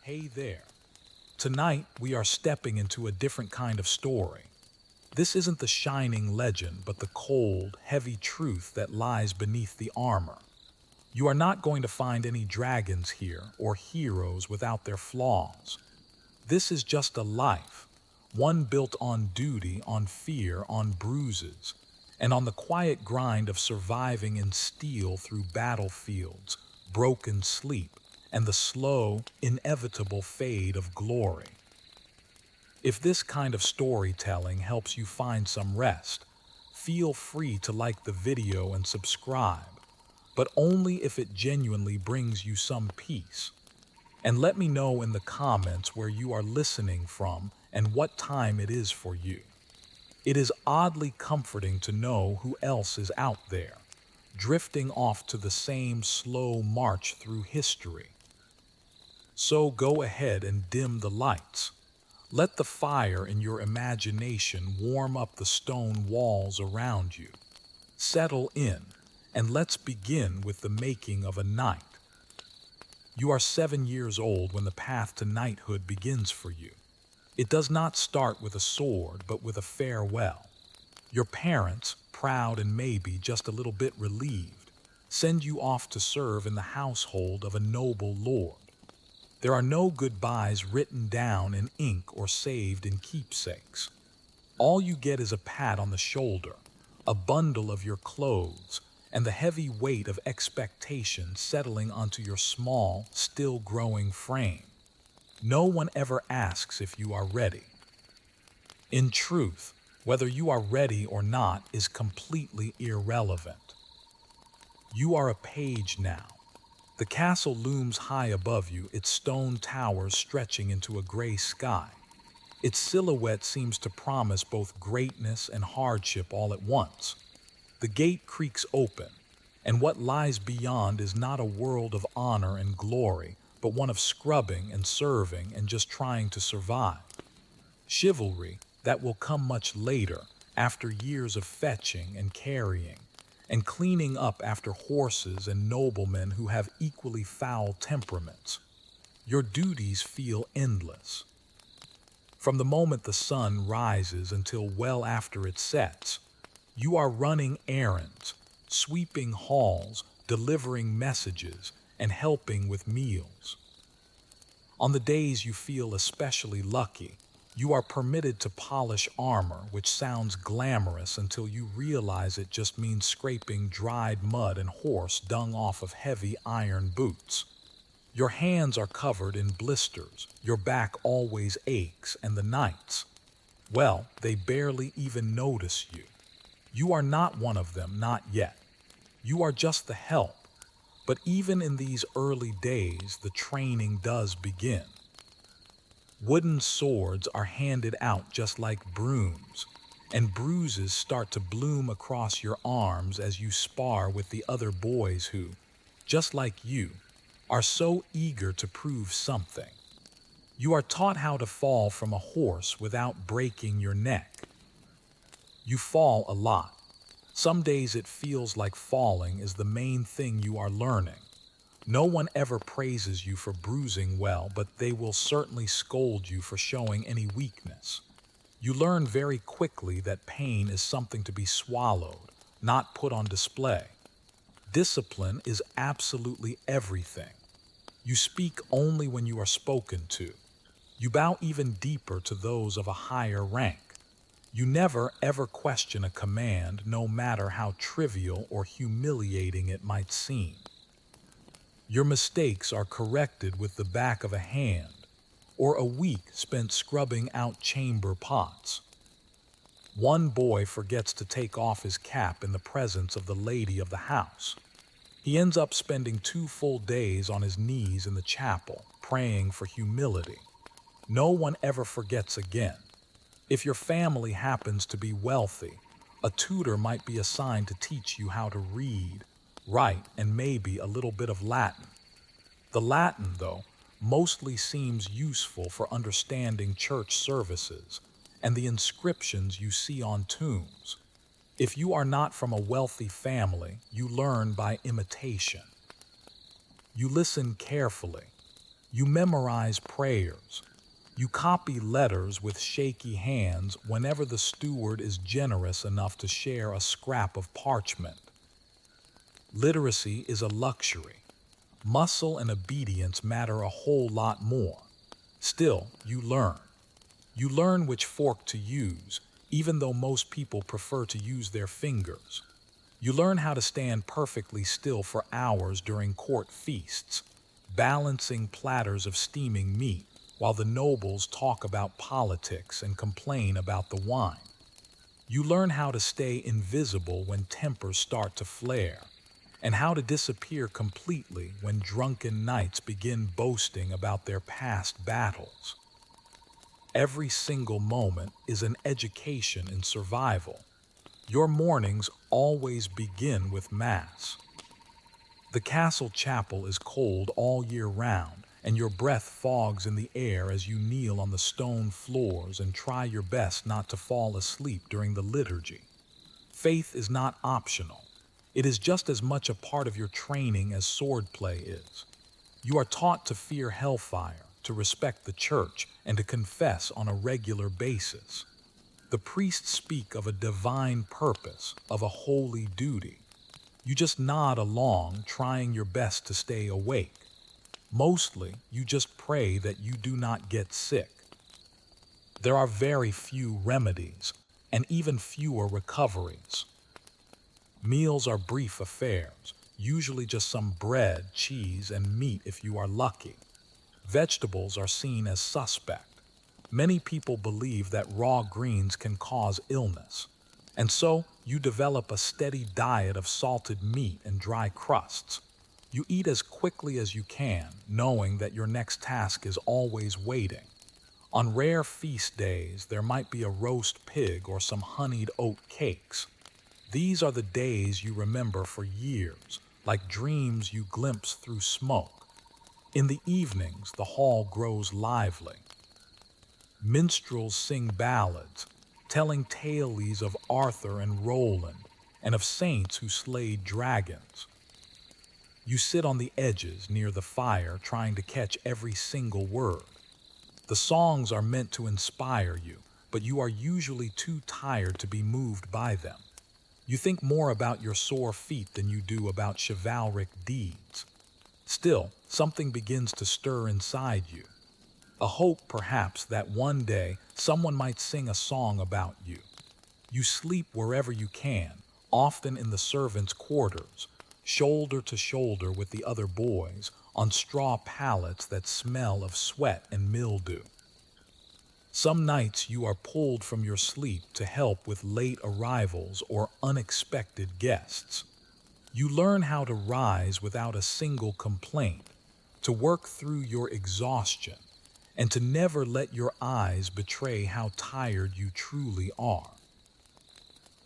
Hey there. Tonight, we are stepping into a different kind of story. This isn't the shining legend, but the cold, heavy truth that lies beneath the armor. You are not going to find any dragons here or heroes without their flaws. This is just a life, one built on duty, on fear, on bruises, and on the quiet grind of surviving in steel through battlefields, broken sleep, and the slow, inevitable fade of glory. If this kind of storytelling helps you find some rest, feel free to like the video and subscribe, but only if it genuinely brings you some peace. And let me know in the comments where you are listening from and what time it is for you. It is oddly comforting to know who else is out there, drifting off to the same slow march through history. So go ahead and dim the lights. Let the fire in your imagination warm up the stone walls around you. Settle in, and let's begin with the making of a knight. You are 7 years old when the path to knighthood begins for you. It does not start with a sword, but with a farewell. Your parents, proud and maybe just a little bit relieved, send you off to serve in the household of a noble lord. There are no goodbyes written down in ink or saved in keepsakes. All you get is a pat on the shoulder, a bundle of your clothes, and the heavy weight of expectation settling onto your small, still growing frame. No one ever asks if you are ready. In truth, whether you are ready or not is completely irrelevant. You are a page now. The castle looms high above you, its stone towers stretching into a gray sky. Its silhouette seems to promise both greatness and hardship all at once. The gate creaks open, and what lies beyond is not a world of honor and glory, but one of scrubbing and serving and just trying to survive. Chivalry that will come much later, after years of fetching and carrying, and cleaning up after horses and noblemen who have equally foul temperaments. Your duties feel endless. From the moment the sun rises until well after it sets, you are running errands, sweeping halls, delivering messages, and helping with meals. On the days you feel especially lucky, you are permitted to polish armor, which sounds glamorous until you realize it just means scraping dried mud and horse dung off of heavy iron boots. Your hands are covered in blisters, your back always aches, and the nights, well, they barely even notice you. You are not one of them, not yet. You are just the help. But even in these early days, the training does begin. Wooden swords are handed out just like brooms, and bruises start to bloom across your arms as you spar with the other boys who, just like you, are so eager to prove something. You are taught how to fall from a horse without breaking your neck. You fall a lot. Some days it feels like falling is the main thing you are learning. No one ever praises you for bruising well, but they will certainly scold you for showing any weakness. You learn very quickly that pain is something to be swallowed, not put on display. Discipline is absolutely everything. You speak only when you are spoken to. You bow even deeper to those of a higher rank. You never ever question a command, no matter how trivial or humiliating it might seem. Your mistakes are corrected with the back of a hand, or a week spent scrubbing out chamber pots. One boy forgets to take off his cap in the presence of the lady of the house. He ends up spending 2 full days on his knees in the chapel, praying for humility. No one ever forgets again. If your family happens to be wealthy, a tutor might be assigned to teach you how to read, write, and maybe a little bit of Latin. The Latin, though, mostly seems useful for understanding church services and the inscriptions you see on tombs. If you are not from a wealthy family, you learn by imitation. You listen carefully. You memorize prayers. You copy letters with shaky hands whenever the steward is generous enough to share a scrap of parchment. Literacy is a luxury. Muscle and obedience matter a whole lot more. Still, you learn. You learn which fork to use, even though most people prefer to use their fingers. You learn how to stand perfectly still for hours during court feasts, balancing platters of steaming meat while the nobles talk about politics and complain about the wine. You learn how to stay invisible when tempers start to flare, and how to disappear completely when drunken knights begin boasting about their past battles. Every single moment is an education in survival. Your mornings always begin with Mass. The castle chapel is cold all year round, and your breath fogs in the air as you kneel on the stone floors and try your best not to fall asleep during the liturgy. Faith is not optional. It is just as much a part of your training as swordplay is. You are taught to fear hellfire, to respect the church, and to confess on a regular basis. The priests speak of a divine purpose, of a holy duty. You just nod along, trying your best to stay awake. Mostly, you just pray that you do not get sick. There are very few remedies, and even fewer recoveries. Meals are brief affairs, usually just some bread, cheese, and meat if you are lucky. Vegetables are seen as suspect. Many people believe that raw greens can cause illness, and so you develop a steady diet of salted meat and dry crusts. You eat as quickly as you can, knowing that your next task is always waiting. On rare feast days, there might be a roast pig or some honeyed oat cakes. These are the days you remember for years, like dreams you glimpse through smoke. In the evenings, the hall grows lively. Minstrels sing ballads, telling tales of Arthur and Roland, and of saints who slayed dragons. You sit on the edges near the fire trying to catch every single word. The songs are meant to inspire you, but you are usually too tired to be moved by them. You think more about your sore feet than you do about chivalric deeds. Still, something begins to stir inside you. A hope, perhaps, that one day someone might sing a song about you. You sleep wherever you can, often in the servants' quarters, shoulder to shoulder with the other boys, on straw pallets that smell of sweat and mildew. Some nights you are pulled from your sleep to help with late arrivals or unexpected guests. You learn how to rise without a single complaint, to work through your exhaustion, and to never let your eyes betray how tired you truly are.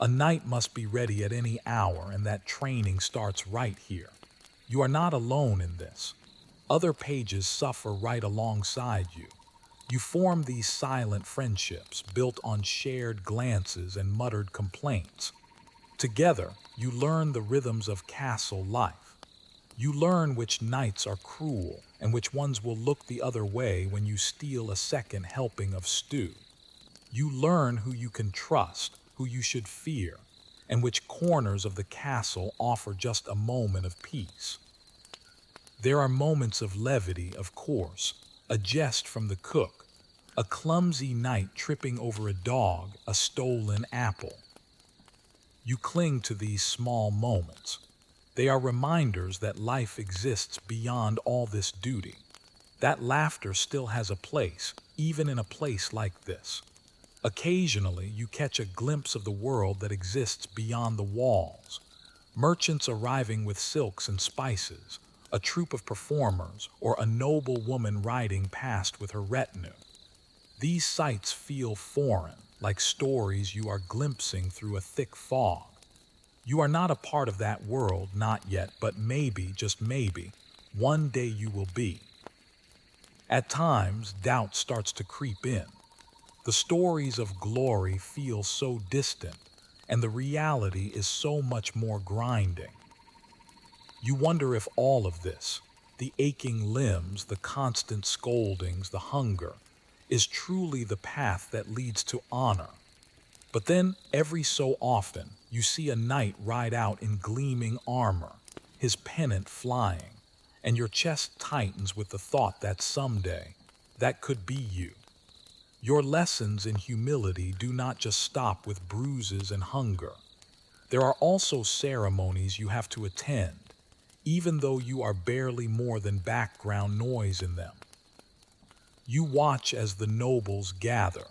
A knight must be ready at any hour, and that training starts right here. You are not alone in this. Other pages suffer right alongside you. You form these silent friendships built on shared glances and muttered complaints. Together, you learn the rhythms of castle life. You learn which knights are cruel and which ones will look the other way when you steal a second helping of stew. You learn who you can trust, who you should fear, and which corners of the castle offer just a moment of peace. There are moments of levity, of course, a jest from the cook, a clumsy knight tripping over a dog, a stolen apple. You cling to these small moments. They are reminders that life exists beyond all this duty. That laughter still has a place, even in a place like this. Occasionally, you catch a glimpse of the world that exists beyond the walls. Merchants arriving with silks and spices, a troupe of performers, or a noble woman riding past with her retinue. These sights feel foreign, like stories you are glimpsing through a thick fog. You are not a part of that world, not yet, but maybe, just maybe, one day you will be. At times, doubt starts to creep in. The stories of glory feel so distant, and the reality is so much more grinding. You wonder if all of this, The aching limbs, the constant scoldings, the hunger, is truly the path that leads to honor. But then, every so often, you see a knight ride out in gleaming armor, his pennant flying, and your chest tightens with the thought that someday, that could be you. Your lessons in humility do not just stop with bruises and hunger. There are also ceremonies you have to attend, even though you are barely more than background noise in them. You watch as the nobles gather,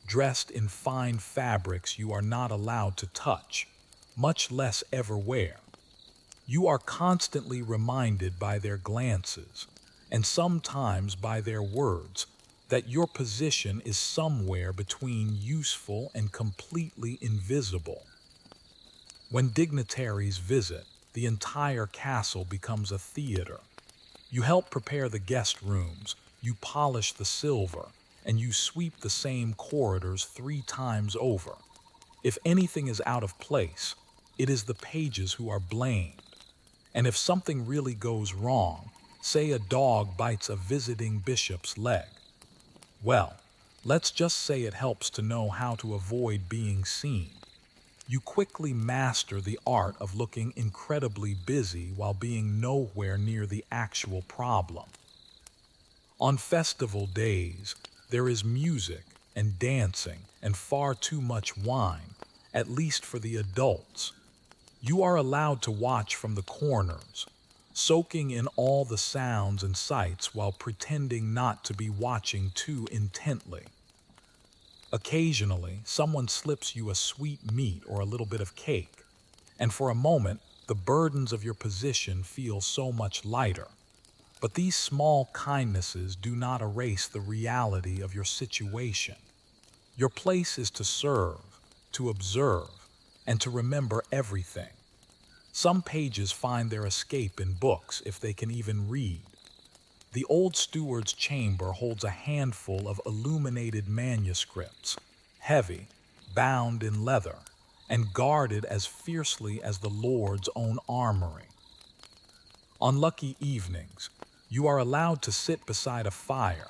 dressed in fine fabrics you are not allowed to touch, much less ever wear. You are constantly reminded by their glances, and sometimes by their words, that your position is somewhere between useful and completely invisible. When dignitaries visit, the entire castle becomes a theater. You help prepare the guest rooms, you polish the silver, and you sweep the same corridors 3 times over. If anything is out of place, it is the pages who are blamed. And if something really goes wrong, say a dog bites a visiting bishop's leg, well, let's just say it helps to know how to avoid being seen. You quickly master the art of looking incredibly busy while being nowhere near the actual problem. On festival days, there is music and dancing and far too much wine, at least for the adults. You are allowed to watch from the corners, soaking in all the sounds and sights while pretending not to be watching too intently. Occasionally, someone slips you a sweet meat or a little bit of cake, and for a moment, the burdens of your position feel so much lighter. But these small kindnesses do not erase the reality of your situation. Your place is to serve, to observe, and to remember everything. Some pages find their escape in books if they can even read. The old steward's chamber holds a handful of illuminated manuscripts, heavy, bound in leather, and guarded as fiercely as the Lord's own armory. On lucky evenings, you are allowed to sit beside a fire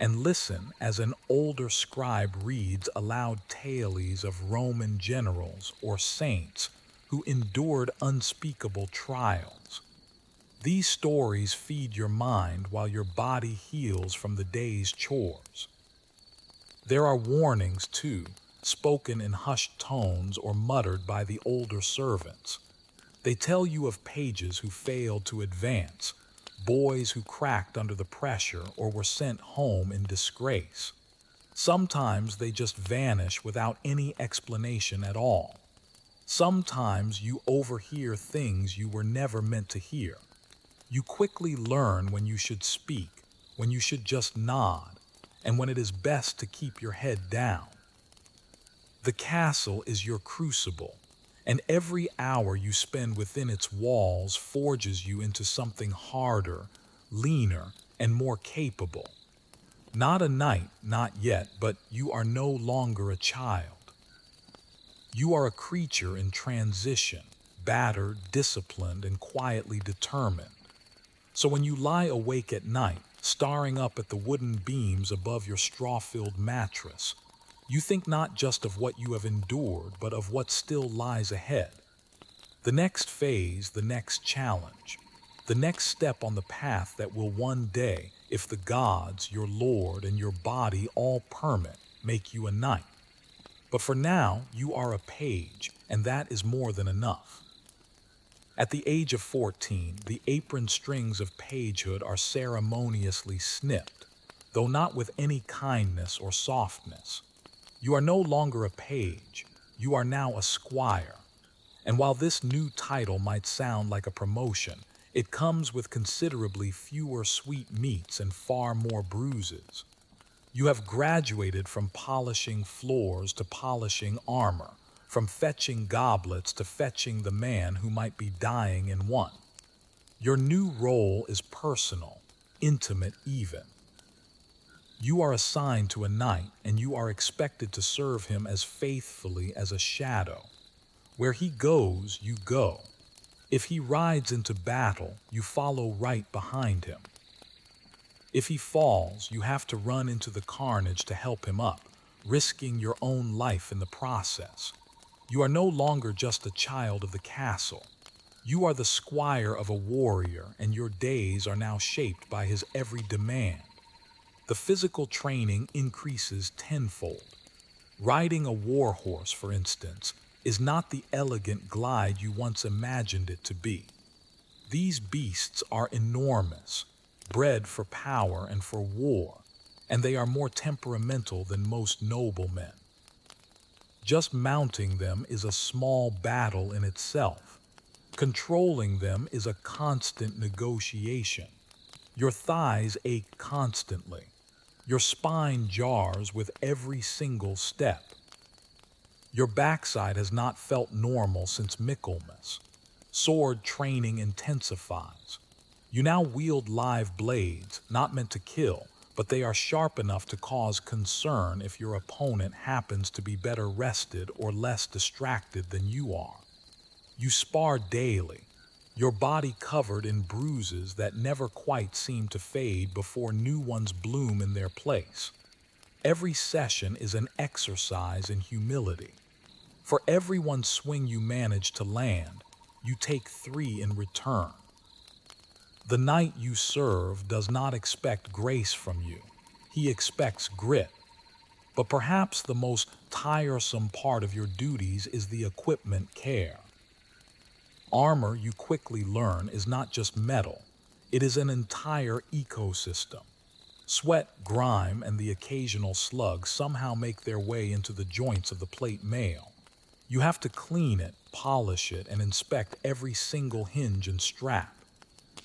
and listen as an older scribe reads aloud tales of Roman generals or saints who endured unspeakable trials. These stories feed your mind while your body heals from the day's chores. There are warnings, too, spoken in hushed tones or muttered by the older servants. They tell you of pages who failed to advance, boys who cracked under the pressure or were sent home in disgrace. Sometimes they just vanish without any explanation at all. Sometimes you overhear things you were never meant to hear. You quickly learn when you should speak, when you should just nod, and when it is best to keep your head down. The castle is your crucible, and every hour you spend within its walls forges you into something harder, leaner, and more capable. Not a knight, not yet, but you are no longer a child. You are a creature in transition, battered, disciplined, and quietly determined. So when you lie awake at night, staring up at the wooden beams above your straw-filled mattress, you think not just of what you have endured, but of what still lies ahead. The next phase, the next challenge, the next step on the path that will one day, if the gods, your lord, and your body all permit, make you a knight. But for now, you are a page, and that is more than enough. At the age of 14, the apron strings of pagehood are ceremoniously snipped, though not with any kindness or softness. You are no longer a page, you are now a squire. And while this new title might sound like a promotion, it comes with considerably fewer sweetmeats and far more bruises. You have graduated from polishing floors to polishing armor, from fetching goblets to fetching the man who might be dying in one. Your new role is personal, intimate even. You are assigned to a knight, and you are expected to serve him as faithfully as a shadow. Where he goes, you go. If he rides into battle, you follow right behind him. If he falls, you have to run into the carnage to help him up, risking your own life in the process. You are no longer just a child of the castle. You are the squire of a warrior, and your days are now shaped by his every demand. The physical training increases tenfold. Riding a war horse, for instance, is not the elegant glide you once imagined it to be. These beasts are enormous, bred for power and for war, and they are more temperamental than most noblemen. Just mounting them is a small battle in itself. Controlling them is a constant negotiation. Your thighs ache constantly. Your spine jars with every single step. Your backside has not felt normal since Michaelmas. Sword training intensifies. You now wield live blades, not meant to kill, but they are sharp enough to cause concern if your opponent happens to be better rested or less distracted than you are. You spar daily, your body covered in bruises that never quite seem to fade before new ones bloom in their place. Every session is an exercise in humility. For every one swing you manage to land, you take 3 in return. The knight you serve does not expect grace from you. He expects grit. But perhaps the most tiresome part of your duties is the equipment care. Armor, you quickly learn, is not just metal. It is an entire ecosystem. Sweat, grime, and the occasional slug somehow make their way into the joints of the plate mail. You have to clean it, polish it, and inspect every single hinge and strap.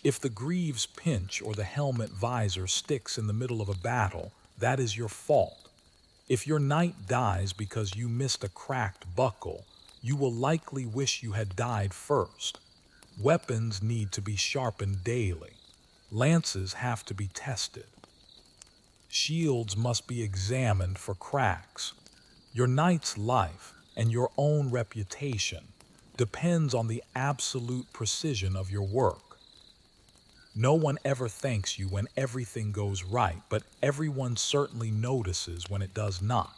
If the greaves pinch or the helmet visor sticks in the middle of a battle, that is your fault. If your knight dies because you missed a cracked buckle, you will likely wish you had died first. Weapons need to be sharpened daily. Lances have to be tested. Shields must be examined for cracks. Your knight's life and your own reputation depends on the absolute precision of your work. No one ever thanks you when everything goes right, but everyone certainly notices when it does not.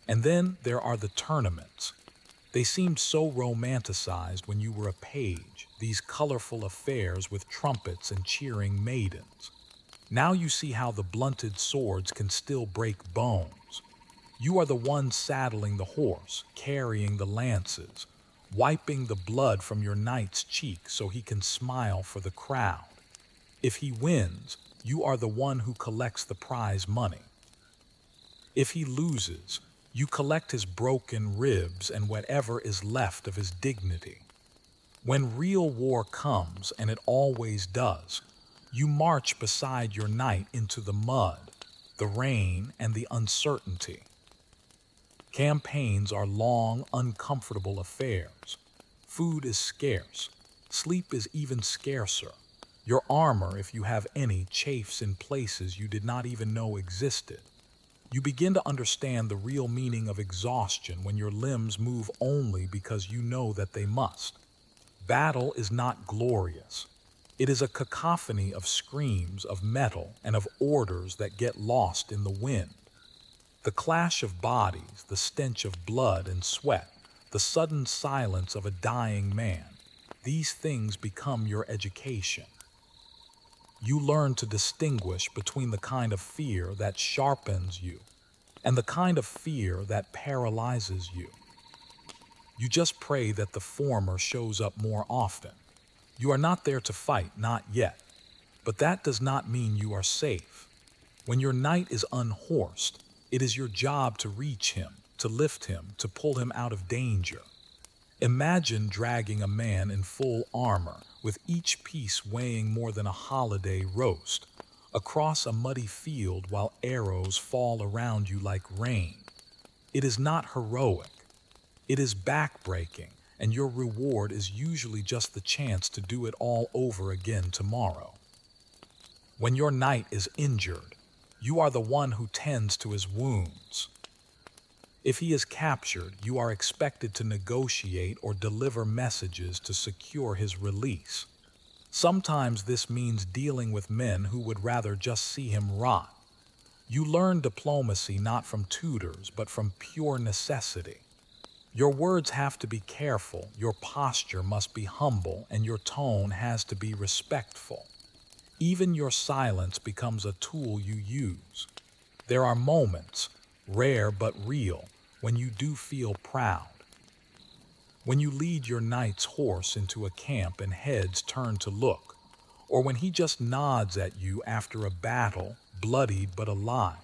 And then there are the tournaments. They seemed so romanticized when you were a page, these colorful affairs with trumpets and cheering maidens. Now you see how the blunted swords can still break bones. You are the one saddling the horse, carrying the lances, wiping the blood from your knight's cheek so he can smile for the crowd. If he wins, you are the one who collects the prize money. If he loses, you collect his broken ribs and whatever is left of his dignity. When real war comes, and it always does, you march beside your knight into the mud, the rain, and the uncertainty. Campaigns are long, uncomfortable affairs. Food is scarce. Sleep is even scarcer. Your armor, if you have any, chafes in places you did not even know existed. You begin to understand the real meaning of exhaustion when your limbs move only because you know that they must. Battle is not glorious. It is a cacophony of screams, of metal, and of orders that get lost in the wind. The clash of bodies, the stench of blood and sweat, the sudden silence of a dying man, these things become your education. You learn to distinguish between the kind of fear that sharpens you and the kind of fear that paralyzes you. You just pray that the former shows up more often. You are not there to fight, not yet, but that does not mean you are safe. When your knight is unhorsed, it is your job to reach him, to lift him, to pull him out of danger. Imagine dragging a man in full armor, with each piece weighing more than a holiday roast, across a muddy field while arrows fall around you like rain. It is not heroic. It is backbreaking, and your reward is usually just the chance to do it all over again tomorrow. When your knight is injured, you are the one who tends to his wounds. If he is captured, you are expected to negotiate or deliver messages to secure his release. Sometimes this means dealing with men who would rather just see him rot. You learn diplomacy not from tutors, but from pure necessity. Your words have to be careful, your posture must be humble, and your tone has to be respectful. Even your silence becomes a tool you use. There are moments, rare but real, when you do feel proud. When you lead your knight's horse into a camp and heads turn to look, or when he just nods at you after a battle, bloodied but alive.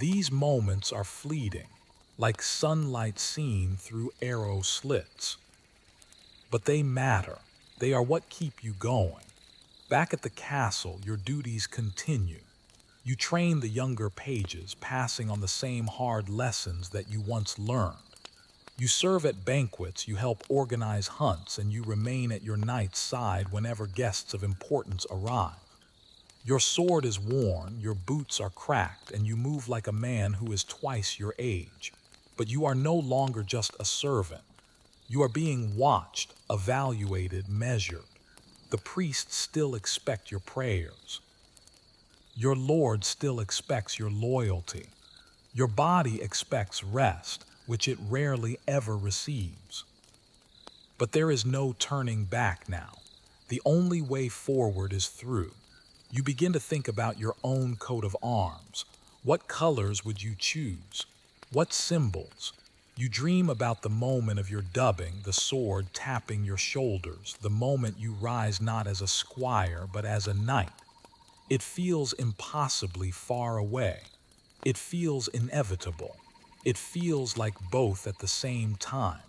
These moments are fleeting, like sunlight seen through arrow slits. But they matter. They are what keep you going. Back at the castle, your duties continue. You train the younger pages, passing on the same hard lessons that you once learned. You serve at banquets, you help organize hunts, and you remain at your knight's side whenever guests of importance arrive. Your sword is worn, your boots are cracked, and you move like a man who is twice your age. But you are no longer just a servant. You are being watched, evaluated, measured. The priests still expect your prayers. Your Lord still expects your loyalty. Your body expects rest, which it rarely ever receives. But there is no turning back now. The only way forward is through. You begin to think about your own coat of arms. What colors would you choose? What symbols? You dream about the moment of your dubbing, the sword tapping your shoulders, the moment you rise not as a squire but as a knight. It feels impossibly far away. It feels inevitable. It feels like both at the same time.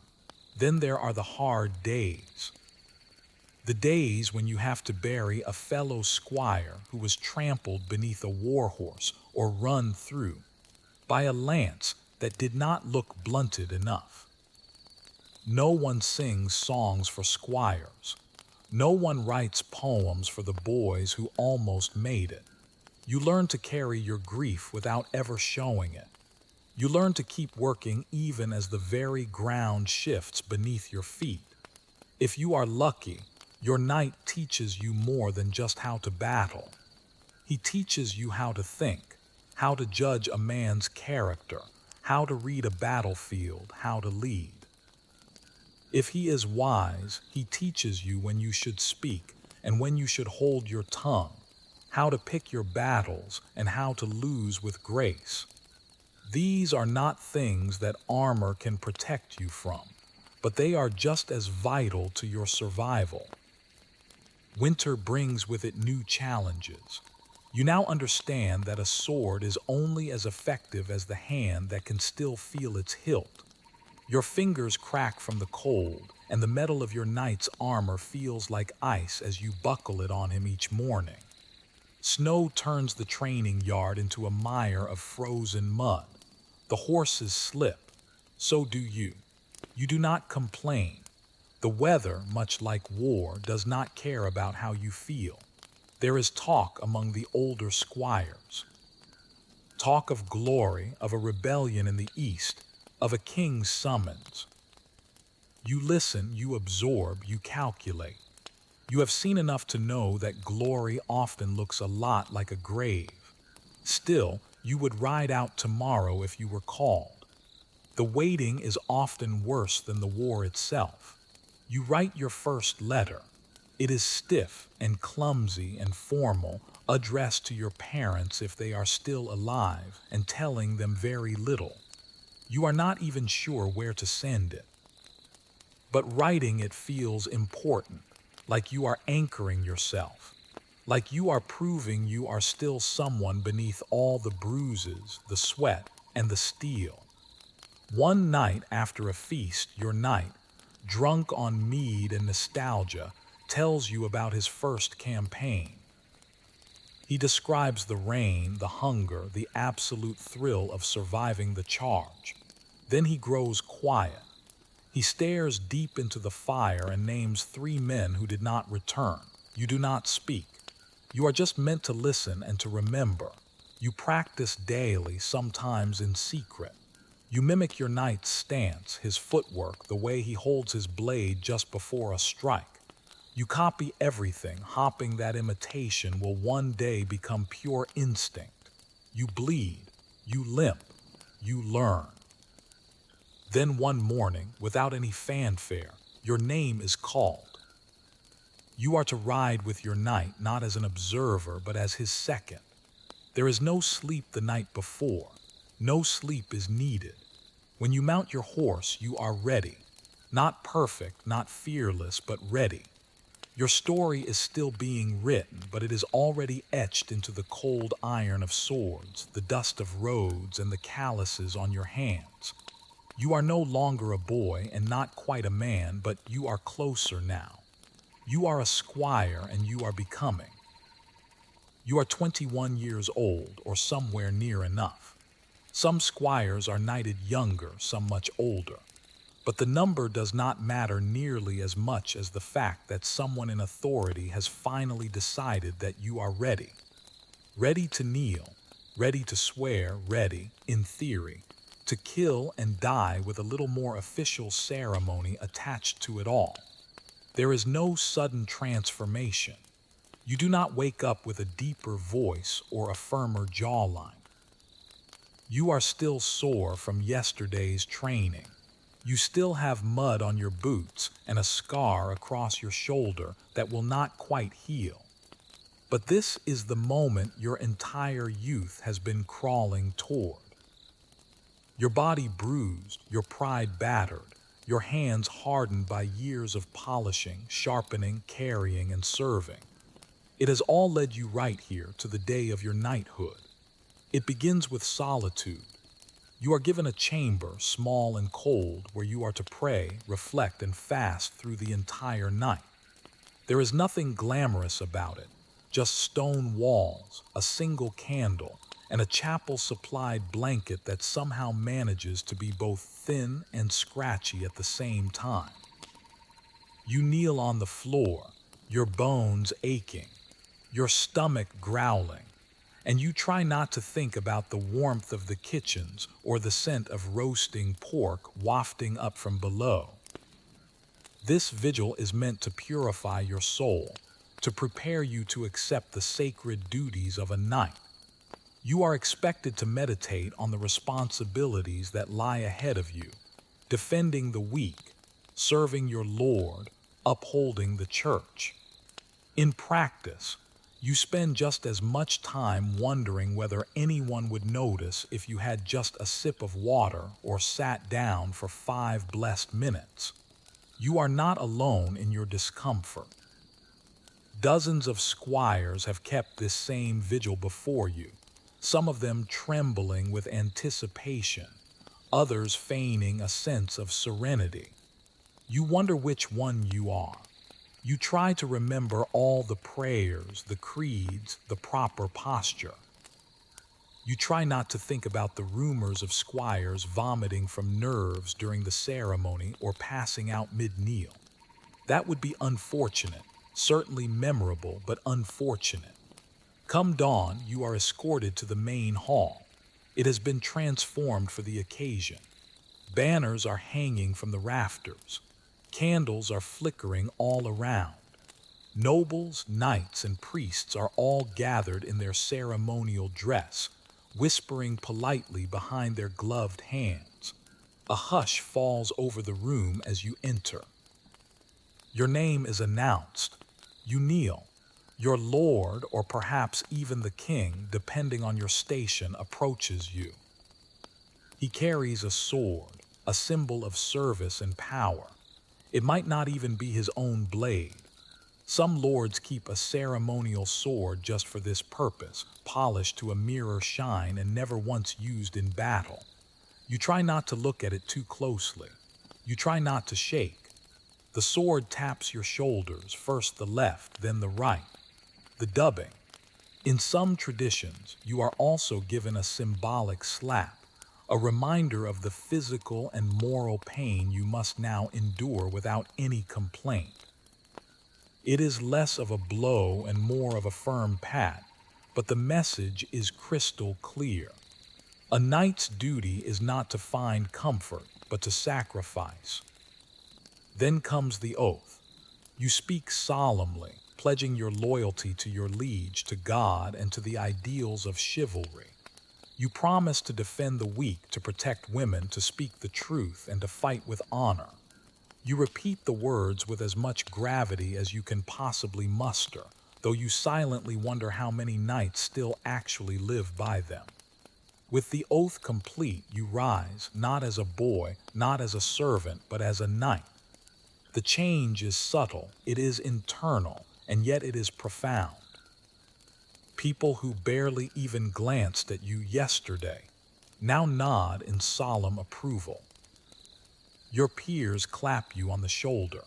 Then there are the hard days. The days when you have to bury a fellow squire who was trampled beneath a war horse or run through by a lance that did not look blunted enough. No one sings songs for squires. No one writes poems for the boys who almost made it. You learn to carry your grief without ever showing it. You learn to keep working even as the very ground shifts beneath your feet. If you are lucky, your knight teaches you more than just how to battle. He teaches you how to think, how to judge a man's character, how to read a battlefield, how to lead. If he is wise, he teaches you when you should speak and when you should hold your tongue, how to pick your battles and how to lose with grace. These are not things that armor can protect you from, but they are just as vital to your survival. Winter brings with it new challenges. You now understand that a sword is only as effective as the hand that can still feel its hilt. Your fingers crack from the cold, and the metal of your knight's armor feels like ice as you buckle it on him each morning. Snow turns the training yard into a mire of frozen mud. The horses slip. So do you. You do not complain. The weather, much like war, does not care about how you feel. There is talk among the older squires. Talk of glory, of a rebellion in the east, of a king's summons. You listen, you absorb, you calculate. You have seen enough to know that glory often looks a lot like a grave. Still, you would ride out tomorrow if you were called. The waiting is often worse than the war itself. You write your first letter. It is stiff and clumsy and formal, addressed to your parents if they are still alive, and telling them very little. You are not even sure where to send it. But writing it feels important, like you are anchoring yourself, like you are proving you are still someone beneath all the bruises, the sweat, and the steel. One night after a feast, your knight, drunk on mead and nostalgia, tells you about his first campaign. He describes the rain, the hunger, the absolute thrill of surviving the charge. Then he grows quiet. He stares deep into the fire and names 3 men who did not return. You do not speak. You are just meant to listen and to remember. You practice daily, sometimes in secret. You mimic your knight's stance, his footwork, the way he holds his blade just before a strike. You copy everything, hoping that imitation will one day become pure instinct. You bleed, you limp, you learn. Then one morning, without any fanfare, your name is called. You are to ride with your knight not as an observer but as his second. There is no sleep the night before. No sleep is needed. When you mount your horse, you are ready. Not perfect, not fearless, but ready. Your story is still being written, but it is already etched into the cold iron of swords, the dust of roads, and the calluses on your hands. You are no longer a boy and not quite a man, but you are closer now. You are a squire and you are becoming. You are 21 years old, or somewhere near enough. Some squires are knighted younger, some much older. But the number does not matter nearly as much as the fact that someone in authority has finally decided that you are ready. Ready to kneel, ready to swear, ready, in theory, to kill and die with a little more official ceremony attached to it all. There is no sudden transformation. You do not wake up with a deeper voice or a firmer jawline. You are still sore from yesterday's training. You still have mud on your boots and a scar across your shoulder that will not quite heal. But this is the moment your entire youth has been crawling toward. Your body bruised, your pride battered, your hands hardened by years of polishing, sharpening, carrying, and serving. It has all led you right here to the day of your knighthood. It begins with solitude. You are given a chamber, small and cold, where you are to pray, reflect, and fast through the entire night. There is nothing glamorous about it, just stone walls, a single candle, and a chapel-supplied blanket that somehow manages to be both thin and scratchy at the same time. You kneel on the floor, your bones aching, your stomach growling, and you try not to think about the warmth of the kitchens or the scent of roasting pork wafting up from below. This vigil is meant to purify your soul, to prepare you to accept the sacred duties of a knight. You are expected to meditate on the responsibilities that lie ahead of you, defending the weak, serving your Lord, upholding the church. In practice, you spend just as much time wondering whether anyone would notice if you had just a sip of water or sat down for 5 blessed minutes. You are not alone in your discomfort. Dozens of squires have kept this same vigil before you, some of them trembling with anticipation, others feigning a sense of serenity. You wonder which one you are. You try to remember all the prayers, the creeds, the proper posture. You try not to think about the rumors of squires vomiting from nerves during the ceremony or passing out mid-kneel. That would be unfortunate, certainly memorable, but unfortunate. Come dawn, you are escorted to the main hall. It has been transformed for the occasion. Banners are hanging from the rafters. Candles are flickering all around. Nobles, knights, and priests are all gathered in their ceremonial dress, whispering politely behind their gloved hands. A hush falls over the room as you enter. Your name is announced. You kneel. Your lord, or perhaps even the king, depending on your station, approaches you. He carries a sword, a symbol of service and power. It might not even be his own blade. Some lords keep a ceremonial sword just for this purpose, polished to a mirror shine and never once used in battle. You try not to look at it too closely. You try not to shake. The sword taps your shoulders, first the left, then the right. The dubbing. In some traditions, you are also given a symbolic slap, a reminder of the physical and moral pain you must now endure without any complaint. It is less of a blow and more of a firm pat, but the message is crystal clear. A knight's duty is not to find comfort, but to sacrifice. Then comes the oath. You speak solemnly, pledging your loyalty to your liege, to God, and to the ideals of chivalry. You promise to defend the weak, to protect women, to speak the truth, and to fight with honor. You repeat the words with as much gravity as you can possibly muster, though you silently wonder how many knights still actually live by them. With the oath complete, you rise, not as a boy, not as a servant, but as a knight. The change is subtle, it is internal, and yet it is profound. People who barely even glanced at you yesterday now nod in solemn approval. Your peers clap you on the shoulder.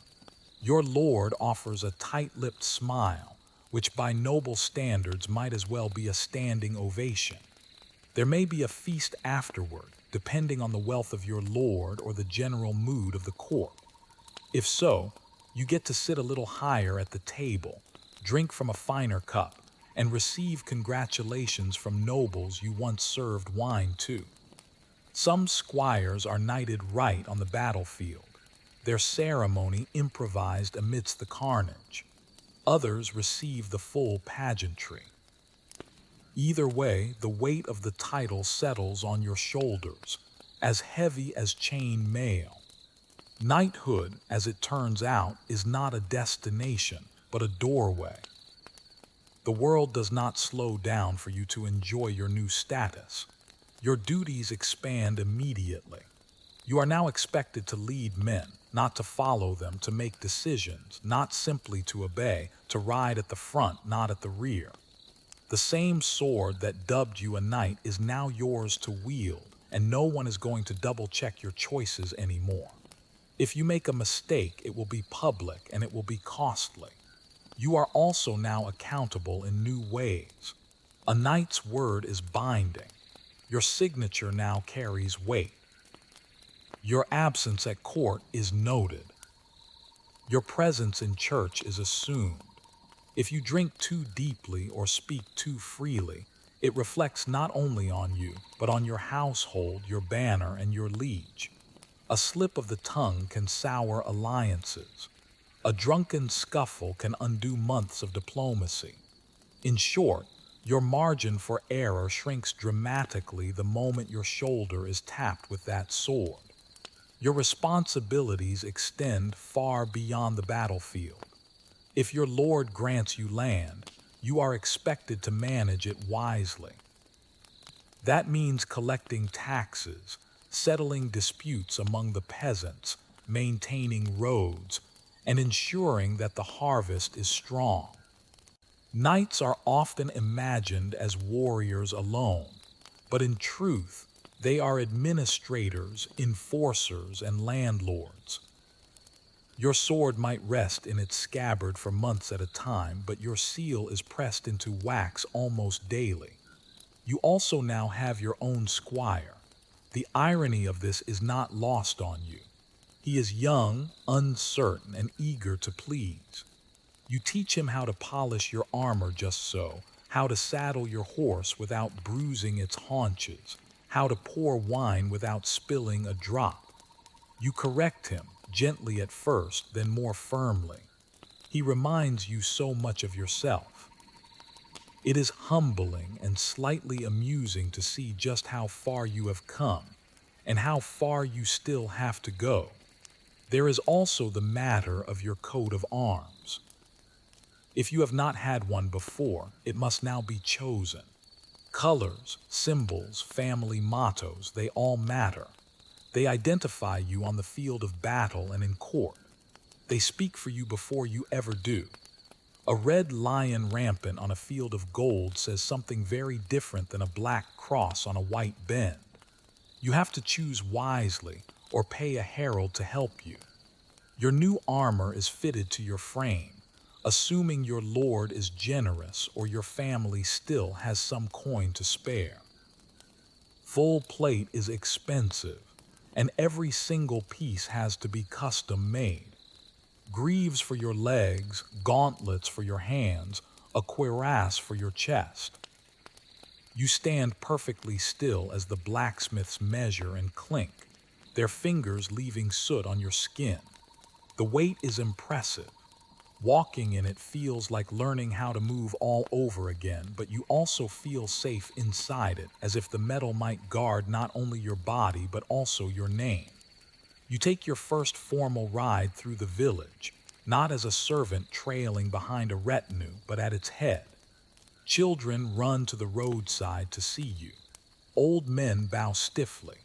Your lord offers a tight-lipped smile, which by noble standards might as well be a standing ovation. There may be a feast afterward, depending on the wealth of your lord or the general mood of the court. If so, you get to sit a little higher at the table, drink from a finer cup, and receive congratulations from nobles you once served wine to. Some squires are knighted right on the battlefield, their ceremony improvised amidst the carnage. Others receive the full pageantry. Either way, the weight of the title settles on your shoulders, as heavy as chain mail. Knighthood, as it turns out, is not a destination, but a doorway. The world does not slow down for you to enjoy your new status. Your duties expand immediately. You are now expected to lead men, not to follow them, to make decisions, not simply to obey, to ride at the front, not at the rear. The same sword that dubbed you a knight is now yours to wield, and no one is going to double-check your choices anymore. If you make a mistake, it will be public and it will be costly. You are also now accountable in new ways. A knight's word is binding. Your signature now carries weight. Your absence at court is noted. Your presence in church is assumed. If you drink too deeply or speak too freely, it reflects not only on you, but on your household, your banner, and your liege. A slip of the tongue can sour alliances. A drunken scuffle can undo months of diplomacy. In short, your margin for error shrinks dramatically the moment your shoulder is tapped with that sword. Your responsibilities extend far beyond the battlefield. If your lord grants you land, you are expected to manage it wisely. That means collecting taxes, settling disputes among the peasants, maintaining roads, and ensuring that the harvest is strong. Knights are often imagined as warriors alone, but in truth, they are administrators, enforcers, and landlords. Your sword might rest in its scabbard for months at a time, but your seal is pressed into wax almost daily. You also now have your own squire. The irony of this is not lost on you. He is young, uncertain, and eager to please. You teach him how to polish your armor just so, how to saddle your horse without bruising its haunches, how to pour wine without spilling a drop. You correct him, gently at first, then more firmly. He reminds you so much of yourself. It is humbling and slightly amusing to see just how far you have come, and how far you still have to go. There is also the matter of your coat of arms. If you have not had one before, it must now be chosen. Colors, symbols, family mottos, they all matter. They identify you on the field of battle and in court. They speak for you before you ever do. A red lion rampant on a field of gold says something very different than a black cross on a white bend. You have to choose wisely or pay a herald to help you. Your new armor is fitted to your frame, assuming your lord is generous or your family still has some coin to spare. Full plate is expensive, and every single piece has to be custom made. Greaves for your legs, gauntlets for your hands, a cuirass for your chest. You stand perfectly still as the blacksmiths measure and clink, their fingers leaving soot on your skin. The weight is impressive. Walking in it feels like learning how to move all over again, but you also feel safe inside it, as if the metal might guard not only your body but also your name. You take your first formal ride through the village, not as a servant trailing behind a retinue, but at its head. Children run to the roadside to see you. Old men bow stiffly.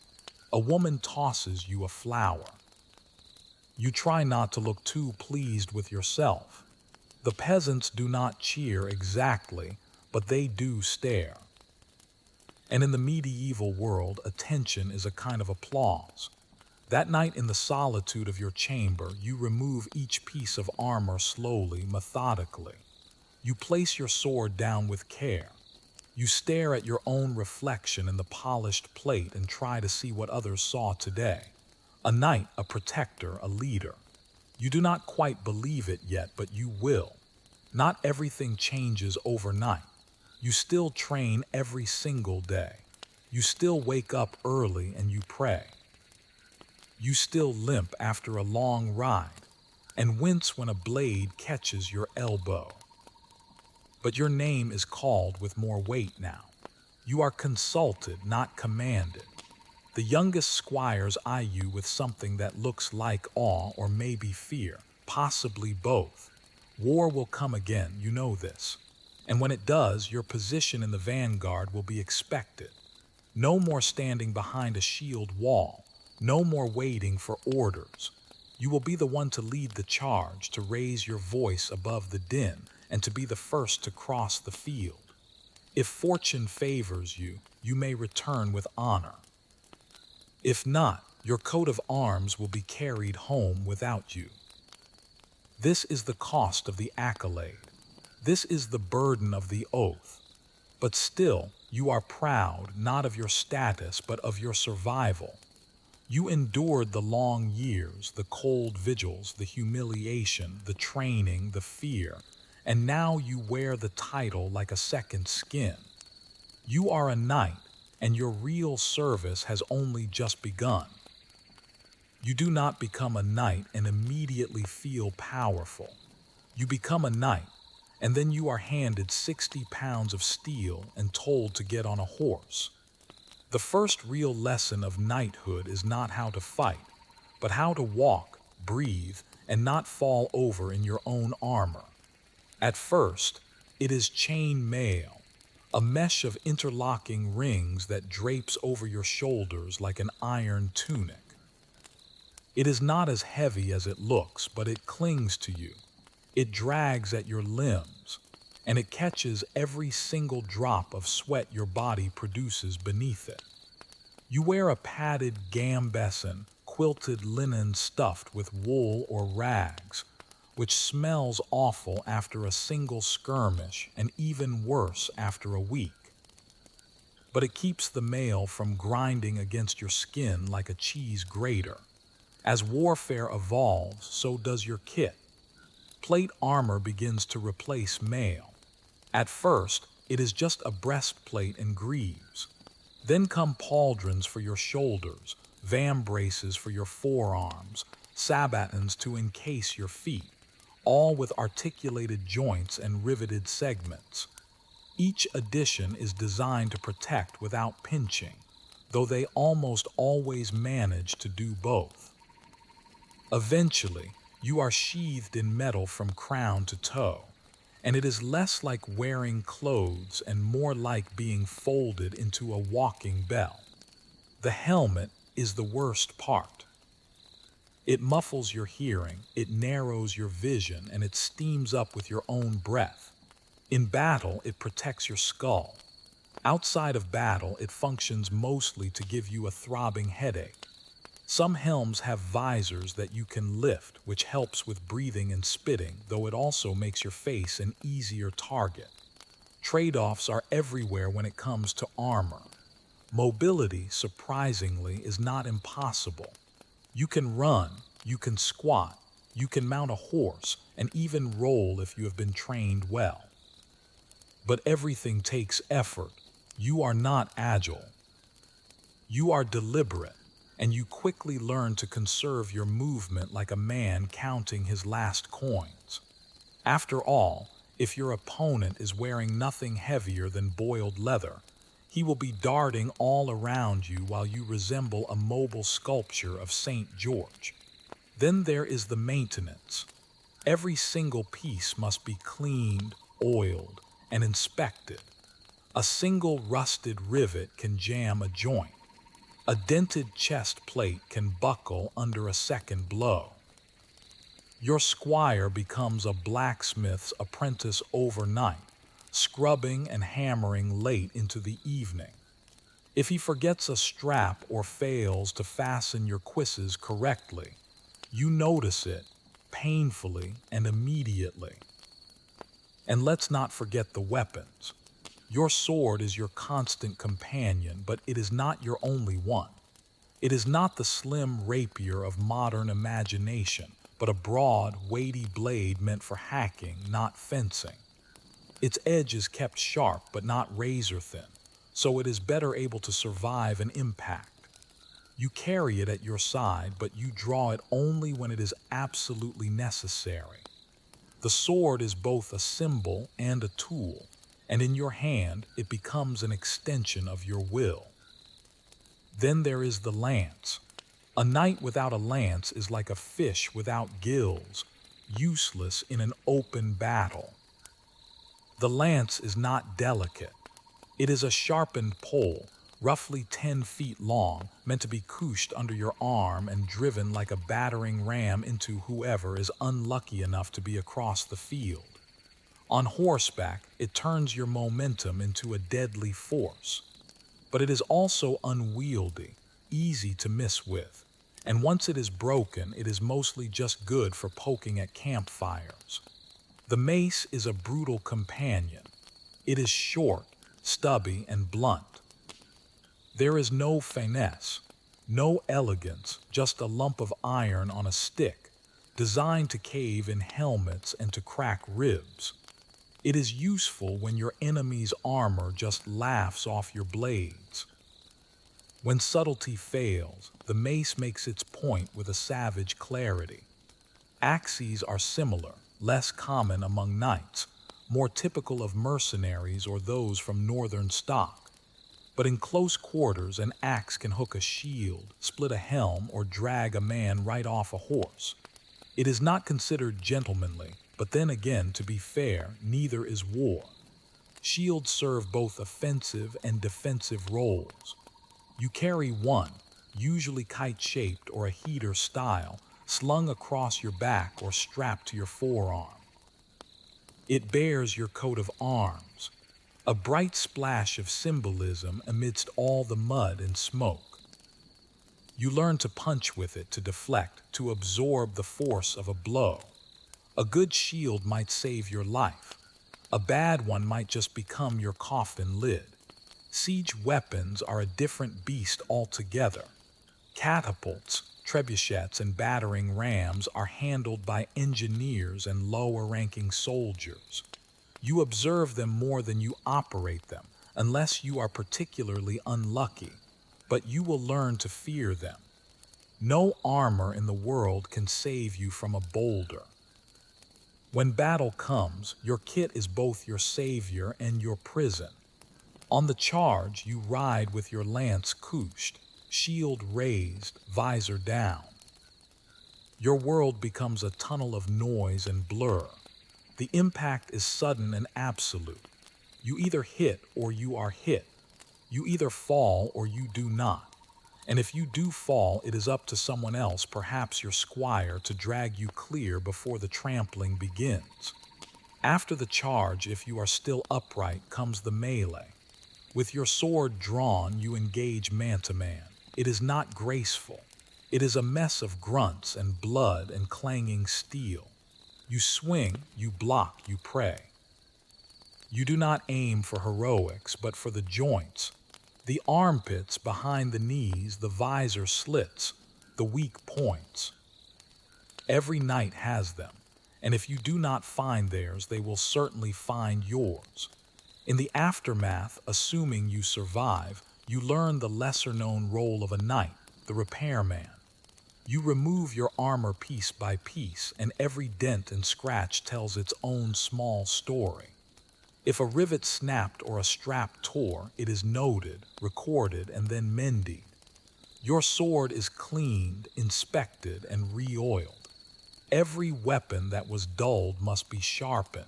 A woman tosses you a flower. You try not to look too pleased with yourself. The peasants do not cheer exactly, but they do stare. And in the medieval world, attention is a kind of applause. That night in the solitude of your chamber, you remove each piece of armor slowly, methodically. You place your sword down with care. You stare at your own reflection in the polished plate and try to see what others saw today. A knight, a protector, a leader. You do not quite believe it yet, but you will. Not everything changes overnight. You still train every single day. You still wake up early and you pray. You still limp after a long ride and wince when a blade catches your elbow. But your name is called with more weight now. You are consulted, not commanded. The youngest squires eye you with something that looks like awe or maybe fear, possibly both. War will come again, you know this. And when it does, your position in the vanguard will be expected. No more standing behind a shield wall. No more waiting for orders. You will be the one to lead the charge, to raise your voice above the din, and to be the first to cross the field. If fortune favors you, you may return with honor. If not, your coat of arms will be carried home without you. This is the cost of the accolade. This is the burden of the oath. But still, you are proud not of your status, but of your survival. You endured the long years, the cold vigils, the humiliation, the training, the fear, and now you wear the title like a second skin. You are a knight, and your real service has only just begun. You do not become a knight and immediately feel powerful. You become a knight, and then you are handed 60 pounds of steel and told to get on a horse. The first real lesson of knighthood is not how to fight, but how to walk, breathe, and not fall over in your own armor. At first, it is chain mail, a mesh of interlocking rings that drapes over your shoulders like an iron tunic. It is not as heavy as it looks, but it clings to you. It drags at your limbs, and it catches every single drop of sweat your body produces beneath it. You wear a padded gambeson, quilted linen stuffed with wool or rags, which smells awful after a single skirmish and even worse after a week. But it keeps the mail from grinding against your skin like a cheese grater. As warfare evolves, so does your kit. Plate armor begins to replace mail. At first, it is just a breastplate and greaves. Then come pauldrons for your shoulders, vambraces for your forearms, sabatons to encase your feet, all with articulated joints and riveted segments. Each addition is designed to protect without pinching, though they almost always manage to do both. Eventually, you are sheathed in metal from crown to toe, and it is less like wearing clothes and more like being folded into a walking bell. The helmet is the worst part. It muffles your hearing, it narrows your vision, and it steams up with your own breath. In battle, it protects your skull. Outside of battle, it functions mostly to give you a throbbing headache. Some helms have visors that you can lift, which helps with breathing and spitting, though it also makes your face an easier target. Trade-offs are everywhere when it comes to armor. Mobility, surprisingly, is not impossible. You can run, you can squat, you can mount a horse, and even roll if you have been trained well. But everything takes effort. You are not agile. You are deliberate, and you quickly learn to conserve your movement like a man counting his last coins. After all, if your opponent is wearing nothing heavier than boiled leather, he will be darting all around you while you resemble a mobile sculpture of St. George. Then there is the maintenance. Every single piece must be cleaned, oiled, and inspected. A single rusted rivet can jam a joint. A dented chest plate can buckle under a second blow. Your squire becomes a blacksmith's apprentice overnight, scrubbing and hammering late into the evening. If he forgets a strap or fails to fasten your cuisses correctly, you notice it painfully and immediately. And let's not forget the weapons. Your sword is your constant companion, but it is not your only one. It is not the slim rapier of modern imagination, but a broad, weighty blade meant for hacking, not fencing. Its edge is kept sharp but not razor thin, so it is better able to survive an impact. You carry it at your side, but you draw it only when it is absolutely necessary. The sword is both a symbol and a tool, and in your hand it becomes an extension of your will. Then there is the lance. A knight without a lance is like a fish without gills, useless in an open battle. The lance is not delicate. It is a sharpened pole, roughly 10 feet long, meant to be couched under your arm and driven like a battering ram into whoever is unlucky enough to be across the field. On horseback, it turns your momentum into a deadly force. But it is also unwieldy, easy to miss with, and once it is broken, it is mostly just good for poking at campfires. The mace is a brutal companion. It is short, stubby, and blunt. There is no finesse, no elegance, just a lump of iron on a stick, designed to cave in helmets and to crack ribs. It is useful when your enemy's armor just laughs off your blades. When subtlety fails, the mace makes its point with a savage clarity. Axes are similar, less common among knights, more typical of mercenaries or those from northern stock. But in close quarters, an axe can hook a shield, split a helm, or drag a man right off a horse. It is not considered gentlemanly, but then again, to be fair, neither is war. Shields serve both offensive and defensive roles. You carry one, usually kite-shaped or a heater style, slung across your back or strapped to your forearm. It bears your coat of arms, a bright splash of symbolism amidst all the mud and smoke. You learn to punch with it, to deflect, to absorb the force of a blow. A good shield might save your life. A bad one might just become your coffin lid. Siege weapons are a different beast altogether. Catapults, trebuchets, and battering rams are handled by engineers and lower-ranking soldiers. You observe them more than you operate them, unless you are particularly unlucky, but you will learn to fear them. No armor in the world can save you from a boulder. When battle comes, your kit is both your savior and your prison. On the charge, you ride with your lance couched, shield raised, visor down. Your world becomes a tunnel of noise and blur. The impact is sudden and absolute. You either hit or you are hit. You either fall or you do not. And if you do fall, it is up to someone else, perhaps your squire, to drag you clear before the trampling begins. After the charge, if you are still upright, comes the melee. With your sword drawn, you engage man-to-man. It is not graceful. It is a mess of grunts and blood and clanging steel. You swing, you block, you pray. You do not aim for heroics, but for the joints, the armpits behind the knees, the visor slits, the weak points. Every knight has them, and if you do not find theirs, they will certainly find yours. In the aftermath, assuming you survive, you learn the lesser-known role of a knight, the repairman. You remove your armor piece by piece, and every dent and scratch tells its own small story. If a rivet snapped or a strap tore, it is noted, recorded, and then mended. Your sword is cleaned, inspected, and re-oiled. Every weapon that was dulled must be sharpened.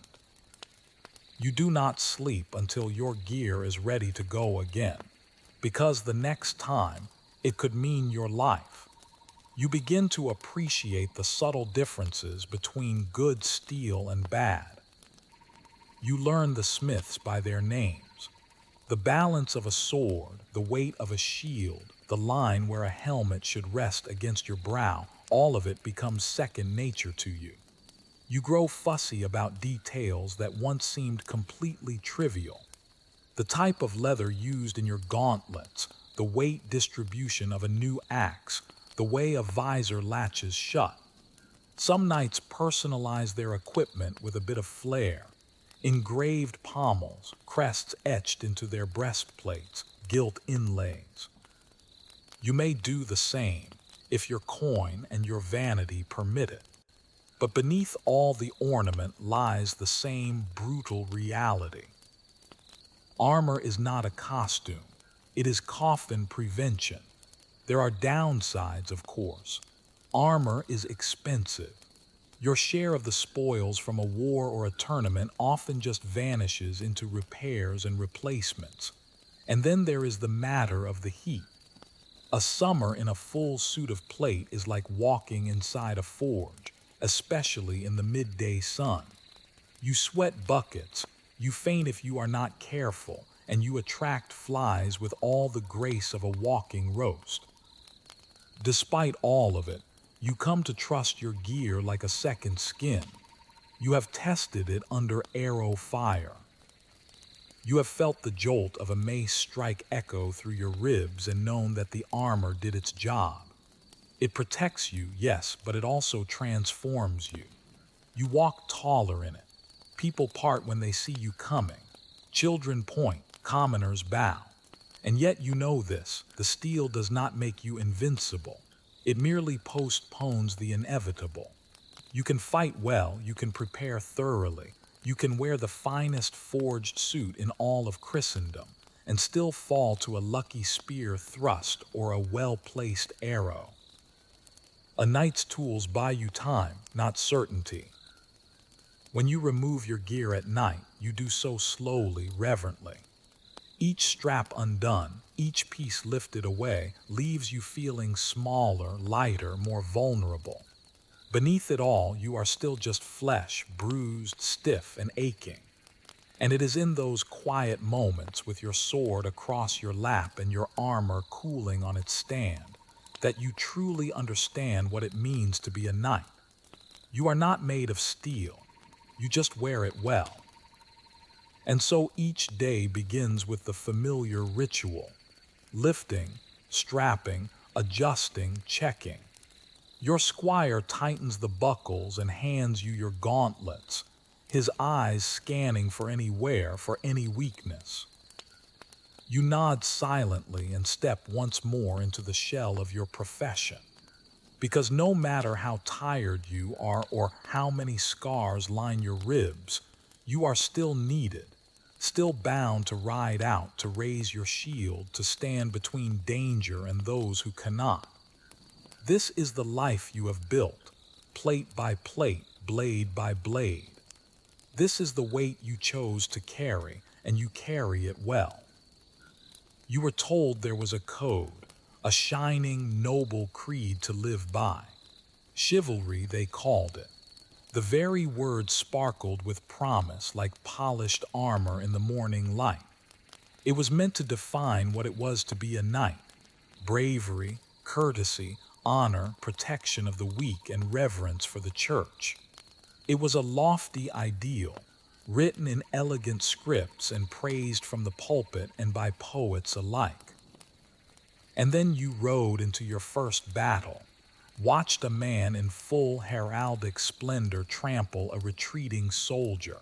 You do not sleep until your gear is ready to go again, because the next time it could mean your life. You begin to appreciate the subtle differences between good steel and bad. You learn the smiths by their names. The balance of a sword, the weight of a shield, the line where a helmet should rest against your brow, all of it becomes second nature to you. You grow fussy about details that once seemed completely trivial. The type of leather used in your gauntlets, the weight distribution of a new axe, the way a visor latches shut. Some knights personalize their equipment with a bit of flair. Engraved pommels, crests etched into their breastplates, gilt inlays. You may do the same, if your coin and your vanity permit it. But beneath all the ornament lies the same brutal reality. Armor is not a costume. It is coffin prevention. There are downsides, of course. Armor is expensive. Your share of the spoils from a war or a tournament often just vanishes into repairs and replacements. And then there is the matter of the heat. A summer in a full suit of plate is like walking inside a forge, especially in the midday sun. You sweat buckets, you faint if you are not careful, and you attract flies with all the grace of a walking roast. Despite all of it, you come to trust your gear like a second skin. You have tested it under arrow fire. You have felt the jolt of a mace strike echo through your ribs and known that the armor did its job. It protects you, yes, but it also transforms you. You walk taller in it. People part when they see you coming. Children point, commoners bow. And yet you know this, the steel does not make you invincible. It merely postpones the inevitable. You can fight well, you can prepare thoroughly, you can wear the finest forged suit in all of Christendom, and still fall to a lucky spear thrust or a well-placed arrow. A knight's tools buy you time, not certainty. When you remove your gear at night, you do so slowly, reverently. Each strap undone, each piece lifted away, leaves you feeling smaller, lighter, more vulnerable. Beneath it all, you are still just flesh, bruised, stiff, and aching. And it is in those quiet moments, with your sword across your lap and your armor cooling on its stand, that you truly understand what it means to be a knight. You are not made of steel. You just wear it well. And so each day begins with the familiar ritual: lifting, strapping, adjusting, checking. Your squire tightens the buckles and hands you your gauntlets, his eyes scanning for any wear, for any weakness. You nod silently and step once more into the shell of your profession. Because no matter how tired you are or how many scars line your ribs, you are still needed, still bound to ride out, to raise your shield, to stand between danger and those who cannot. This is the life you have built, plate by plate, blade by blade. This is the weight you chose to carry, and you carry it well. You were told there was a code, a shining, noble creed to live by. Chivalry, they called it. The very word sparkled with promise like polished armor in the morning light. It was meant to define what it was to be a knight: bravery, courtesy, honor, protection of the weak, and reverence for the church. It was a lofty ideal, written in elegant scripts and praised from the pulpit and by poets alike. And then you rode into your first battle, watched a man in full heraldic splendor trample a retreating soldier,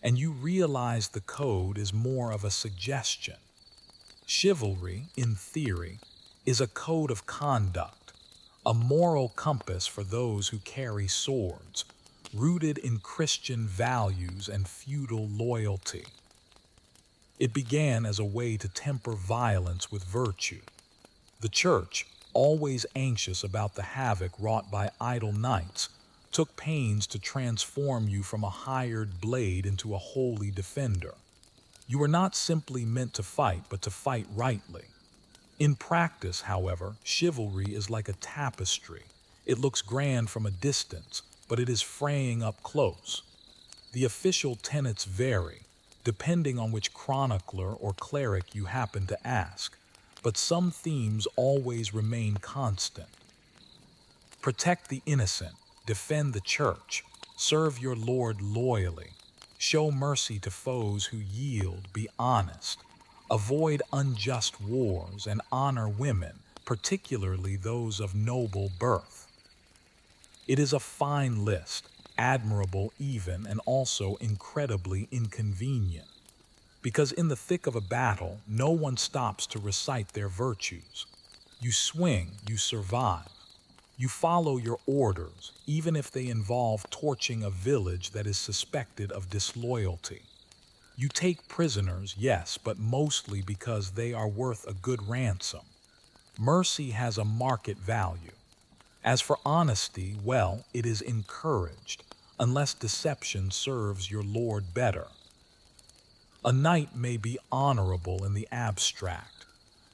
and you realize the code is more of a suggestion. Chivalry, in theory, is a code of conduct, a moral compass for those who carry swords, rooted in Christian values and feudal loyalty. It began as a way to temper violence with virtue. The church, always anxious about the havoc wrought by idle knights, took pains to transform you from a hired blade into a holy defender. You were not simply meant to fight, but to fight rightly. In practice, however, chivalry is like a tapestry. It looks grand from a distance, but it is fraying up close. The official tenets vary, depending on which chronicler or cleric you happen to ask, but some themes always remain constant. Protect the innocent, defend the church, serve your Lord loyally, show mercy to foes who yield, be honest, avoid unjust wars, and honor women, particularly those of noble birth. It is a fine list, admirable even, and also incredibly inconvenient. Because in the thick of a battle, no one stops to recite their virtues. You swing, you survive. You follow your orders, even if they involve torching a village that is suspected of disloyalty. You take prisoners, yes, but mostly because they are worth a good ransom. Mercy has a market value. As for honesty, well, it is encouraged, unless deception serves your lord better. A knight may be honorable in the abstract,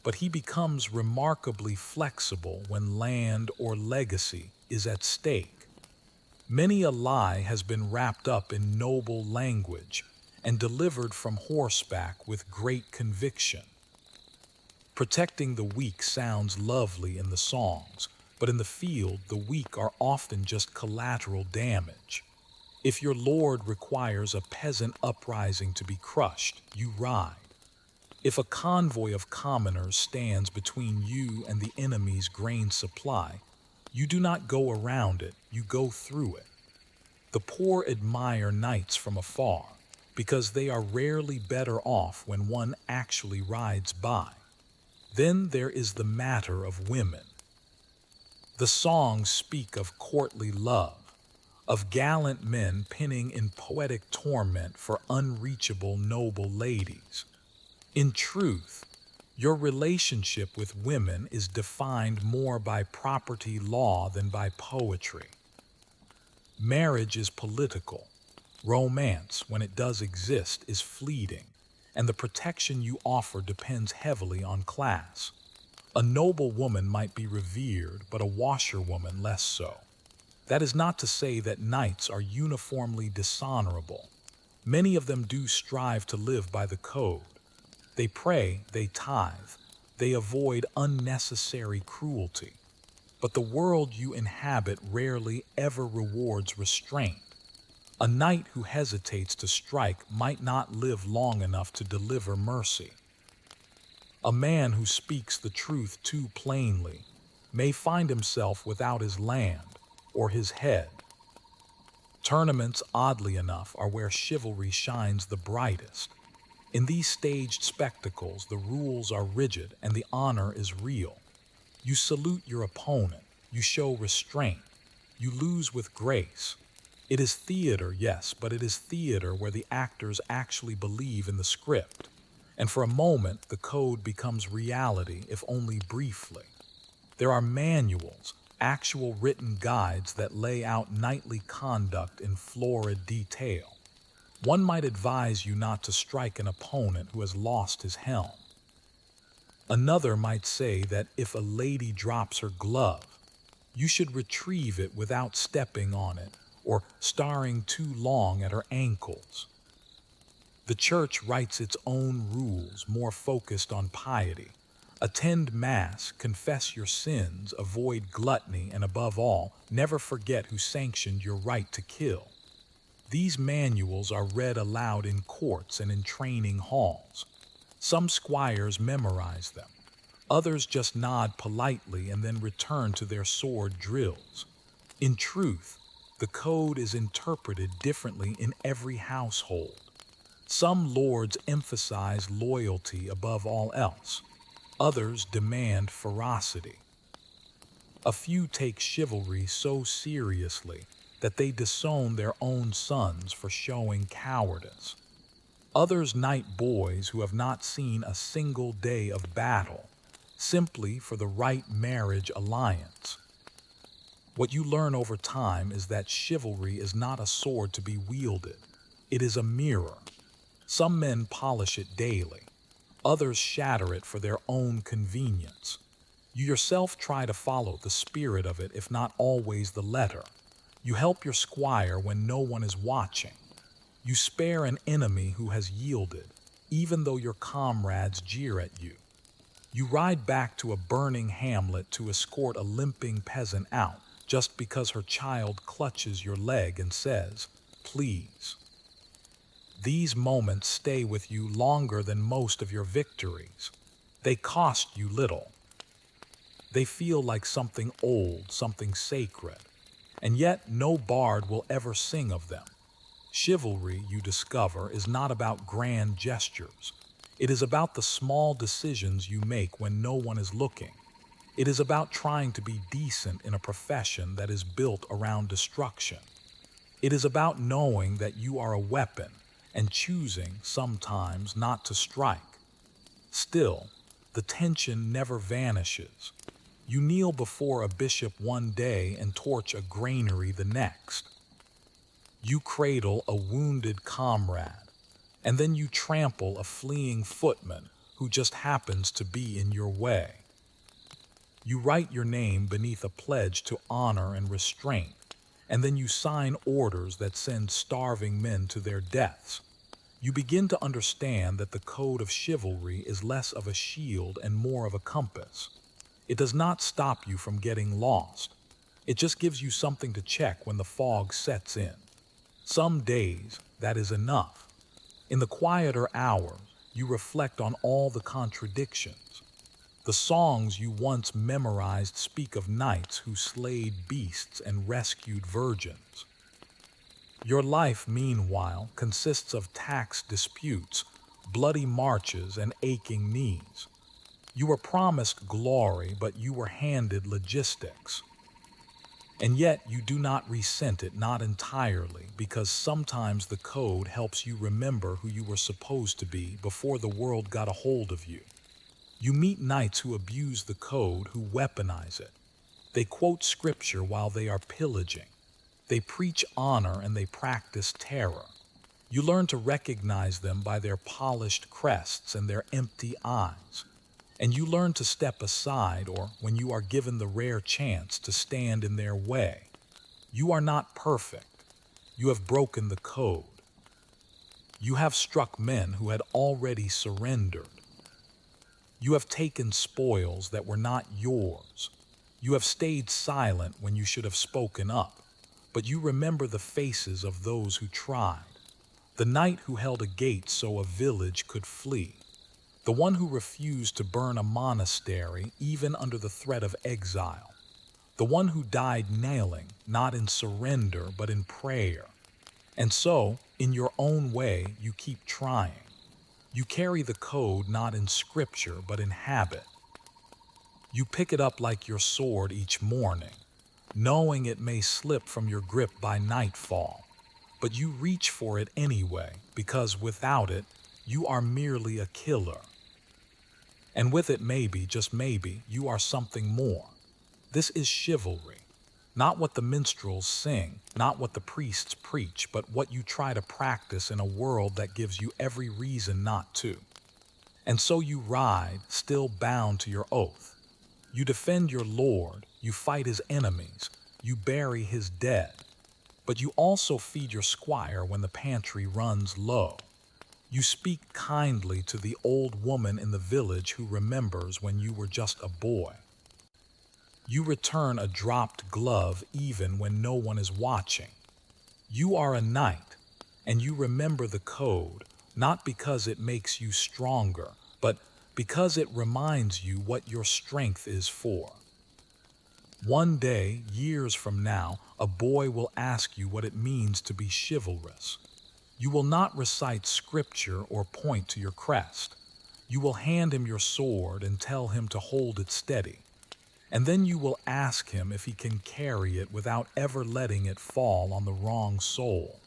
but he becomes remarkably flexible when land or legacy is at stake. Many a lie has been wrapped up in noble language and delivered from horseback with great conviction. Protecting the weak sounds lovely in the songs, but in the field the weak are often just collateral damage. If your lord requires a peasant uprising to be crushed, you ride. If a convoy of commoners stands between you and the enemy's grain supply, you do not go around it, you go through it. The poor admire knights from afar, because they are rarely better off when one actually rides by. Then there is the matter of women. The songs speak of courtly love, of gallant men pinning in poetic torment for unreachable noble ladies. In truth, your relationship with women is defined more by property law than by poetry. Marriage is political. Romance, when it does exist, is fleeting, and the protection you offer depends heavily on class. A noble woman might be revered, but a washerwoman less so. That is not to say that knights are uniformly dishonorable. Many of them do strive to live by the code. They pray, they tithe, they avoid unnecessary cruelty. But the world you inhabit rarely ever rewards restraint. A knight who hesitates to strike might not live long enough to deliver mercy. A man who speaks the truth too plainly may find himself without his land or his head. Tournaments, oddly enough, are where chivalry shines the brightest. In these staged spectacles, the rules are rigid and the honor is real. You salute your opponent, you show restraint, you lose with grace. It is theater, yes, but it is theater where the actors actually believe in the script. And for a moment, the code becomes reality, if only briefly. There are manuals, actual written guides that lay out knightly conduct in florid detail. One might advise you not to strike an opponent who has lost his helm. Another might say that if a lady drops her glove, you should retrieve it without stepping on it or starring too long at her ankles. The church writes its own rules more focused on piety. Attend Mass, confess your sins, avoid gluttony, and above all, never forget who sanctioned your right to kill. These manuals are read aloud in courts and in training halls. Some squires memorize them. Others just nod politely and then return to their sword drills. In truth, the code is interpreted differently in every household. Some lords emphasize loyalty above all else. Others demand ferocity. A few take chivalry so seriously that they disown their own sons for showing cowardice. Others knight boys who have not seen a single day of battle, simply for the right marriage alliance. What you learn over time is that chivalry is not a sword to be wielded. It is a mirror. Some men polish it daily. Others shatter it for their own convenience. You yourself try to follow the spirit of it, if not always the letter. You help your squire when no one is watching. You spare an enemy who has yielded, even though your comrades jeer at you. You ride back to a burning hamlet to escort a limping peasant out just because her child clutches your leg and says, "Please." These moments stay with you longer than most of your victories. They cost you little. They feel like something old, something sacred, and yet no bard will ever sing of them. Chivalry, you discover, is not about grand gestures. It is about the small decisions you make when no one is looking. It is about trying to be decent in a profession that is built around destruction. It is about knowing that you are a weapon and choosing sometimes not to strike. Still, the tension never vanishes. You kneel before a bishop one day and torch a granary the next. You cradle a wounded comrade, and then you trample a fleeing footman who just happens to be in your way. You write your name beneath a pledge to honor and restraint, and then you sign orders that send starving men to their deaths. You begin to understand that the code of chivalry is less of a shield and more of a compass. It does not stop you from getting lost. It just gives you something to check when the fog sets in. Some days, that is enough. In the quieter hours, you reflect on all the contradictions. The songs you once memorized speak of knights who slayed beasts and rescued virgins. Your life, meanwhile, consists of tax disputes, bloody marches, and aching knees. You were promised glory, but you were handed logistics. And yet you do not resent it, not entirely, because sometimes the code helps you remember who you were supposed to be before the world got a hold of you. You meet knights who abuse the code, who weaponize it. They quote scripture while they are pillaging. They preach honor and they practice terror. You learn to recognize them by their polished crests and their empty eyes. And you learn to step aside, or when you are given the rare chance to stand in their way. You are not perfect. You have broken the code. You have struck men who had already surrendered. You have taken spoils that were not yours. You have stayed silent when you should have spoken up, but you remember the faces of those who tried. The knight who held a gate so a village could flee. The one who refused to burn a monastery even under the threat of exile. The one who died kneeling, not in surrender, but in prayer. And so, in your own way, you keep trying. You carry the code not in scripture, but in habit. You pick it up like your sword each morning, knowing it may slip from your grip by nightfall. But you reach for it anyway, because without it, you are merely a killer. And with it, maybe, just maybe, you are something more. This is chivalry. Not what the minstrels sing, not what the priests preach, but what you try to practice in a world that gives you every reason not to. And so you ride, still bound to your oath. You defend your lord, you fight his enemies, you bury his dead. But you also feed your squire when the pantry runs low. You speak kindly to the old woman in the village who remembers when you were just a boy. You return a dropped glove even when no one is watching. You are a knight, and you remember the code, not because it makes you stronger, but because it reminds you what your strength is for. One day, years from now, a boy will ask you what it means to be chivalrous. You will not recite scripture or point to your crest. You will hand him your sword and tell him to hold it steady. And then you will ask him if he can carry it without ever letting it fall on the wrong soul.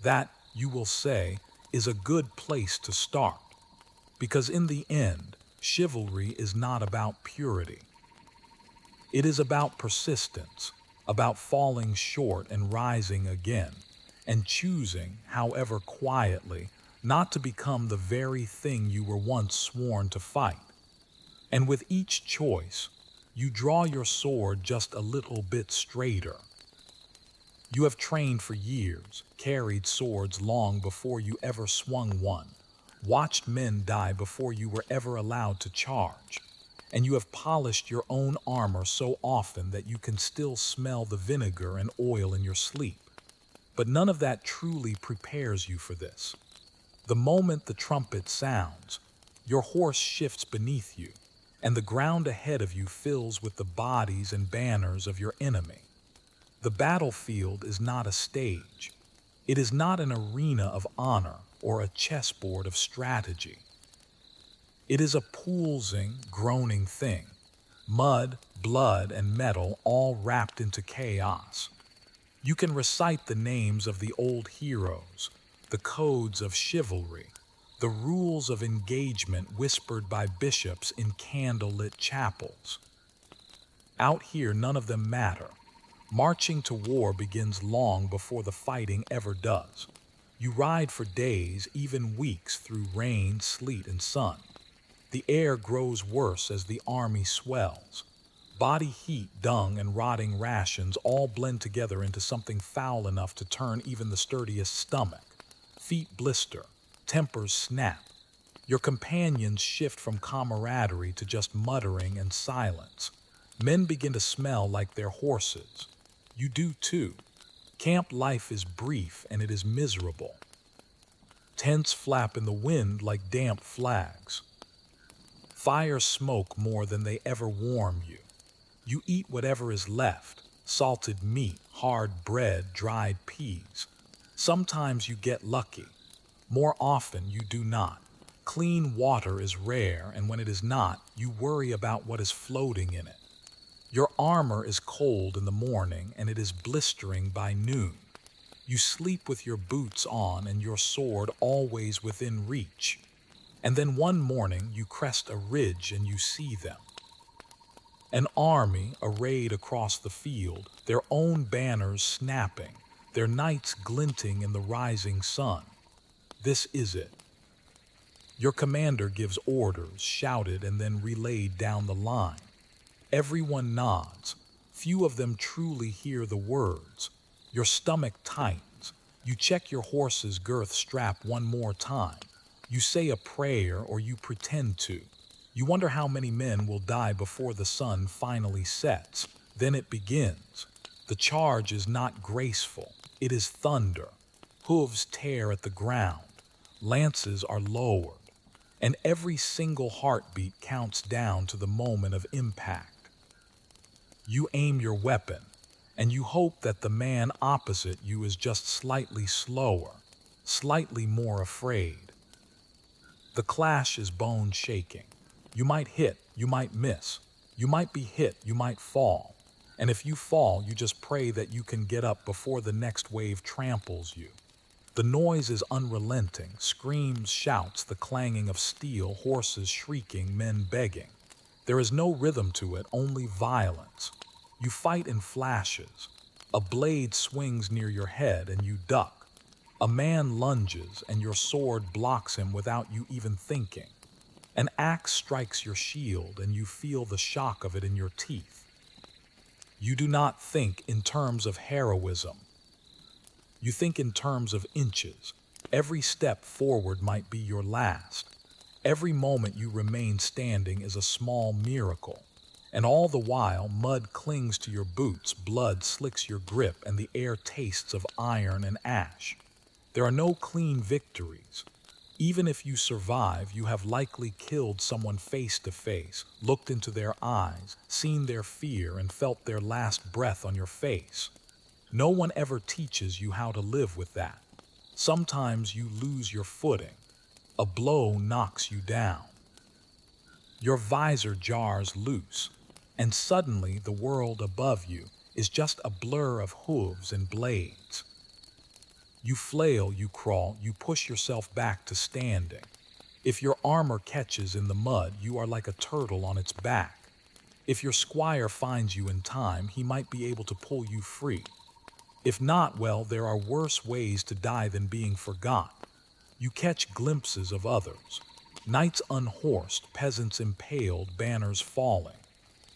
That, you will say, is a good place to start. Because in the end, chivalry is not about purity. It is about persistence, about falling short and rising again, and choosing, however quietly, not to become the very thing you were once sworn to fight. And with each choice, you draw your sword just a little bit straighter. You have trained for years, carried swords long before you ever swung one, watched men die before you were ever allowed to charge, and you have polished your own armor so often that you can still smell the vinegar and oil in your sleep. But none of that truly prepares you for this. The moment the trumpet sounds, your horse shifts beneath you, and the ground ahead of you fills with the bodies and banners of your enemy. The battlefield is not a stage. It is not an arena of honor or a chessboard of strategy. It is a pulsing, groaning thing, mud, blood, and metal all wrapped into chaos. You can recite the names of the old heroes, the codes of chivalry, the rules of engagement whispered by bishops in candlelit chapels. Out here, none of them matter. Marching to war begins long before the fighting ever does. You ride for days, even weeks, through rain, sleet, and sun. The air grows worse as the army swells. Body heat, dung, and rotting rations all blend together into something foul enough to turn even the sturdiest stomach. Feet blister, tempers snap. Your companions shift from camaraderie to just muttering and silence. Men begin to smell like their horses. You do too. Camp life is brief and it is miserable. Tents flap in the wind like damp flags. Fires smoke more than they ever warm you. You eat whatever is left, salted meat, hard bread, dried peas. Sometimes you get lucky. More often you do not. Clean water is rare, and when it is not, you worry about what is floating in it. Your armor is cold in the morning and it is blistering by noon. You sleep with your boots on and your sword always within reach. And then one morning you crest a ridge and you see them. An army arrayed across the field, their own banners snapping, their knights glinting in the rising sun. This is it. Your commander gives orders, shouted and then relayed down the line. Everyone nods. Few of them truly hear the words. Your stomach tightens. You check your horse's girth strap one more time. You say a prayer or you pretend to. You wonder how many men will die before the sun finally sets. Then it begins. The charge is not graceful. It is thunder. Hooves tear at the ground. Lances are lowered. And every single heartbeat counts down to the moment of impact. You aim your weapon, and you hope that the man opposite you is just slightly slower, slightly more afraid. The clash is bone-shaking. You might hit, you might miss. You might be hit, you might fall. And if you fall, you just pray that you can get up before the next wave tramples you. The noise is unrelenting, screams, shouts, the clanging of steel, horses shrieking, men begging. There is no rhythm to it, only violence. You fight in flashes. A blade swings near your head and you duck. A man lunges and your sword blocks him without you even thinking. An axe strikes your shield and you feel the shock of it in your teeth. You do not think in terms of heroism. You think in terms of inches. Every step forward might be your last. Every moment you remain standing is a small miracle. And all the while, mud clings to your boots, blood slicks your grip, and the air tastes of iron and ash. There are no clean victories. Even if you survive, you have likely killed someone face to face, looked into their eyes, seen their fear, and felt their last breath on your face. No one ever teaches you how to live with that. Sometimes you lose your footing. A blow knocks you down. Your visor jars loose, and suddenly the world above you is just a blur of hooves and blades. You flail, you crawl, you push yourself back to standing. If your armor catches in the mud, you are like a turtle on its back. If your squire finds you in time, he might be able to pull you free. If not, well, there are worse ways to die than being forgot. You catch glimpses of others. Knights unhorsed, peasants impaled, banners falling.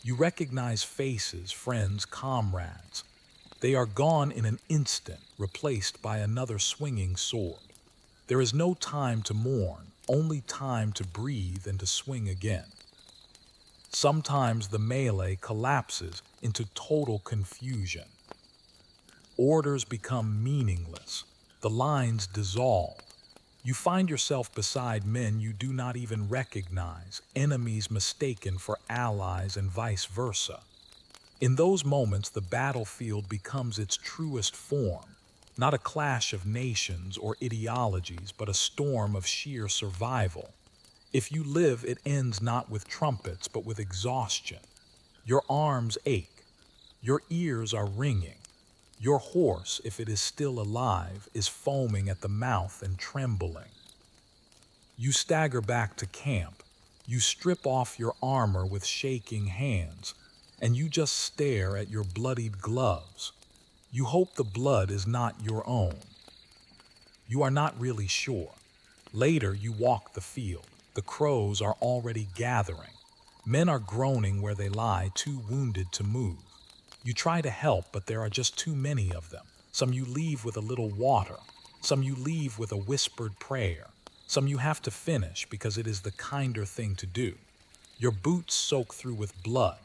You recognize faces, friends, comrades. They are gone in an instant, replaced by another swinging sword. There is no time to mourn, only time to breathe and to swing again. Sometimes the melee collapses into total confusion. Orders become meaningless. The lines dissolve. You find yourself beside men you do not even recognize, enemies mistaken for allies and vice versa. In those moments, the battlefield becomes its truest form, not a clash of nations or ideologies, but a storm of sheer survival. If you live, it ends not with trumpets, but with exhaustion. Your arms ache. Your ears are ringing. Your horse, if it is still alive, is foaming at the mouth and trembling. You stagger back to camp. You strip off your armor with shaking hands, and you just stare at your bloodied gloves. You hope the blood is not your own. You are not really sure. Later, you walk the field. The crows are already gathering. Men are groaning where they lie, too wounded to move. You try to help, but there are just too many of them. Some you leave with a little water. Some you leave with a whispered prayer. Some you have to finish because it is the kinder thing to do. Your boots soak through with blood.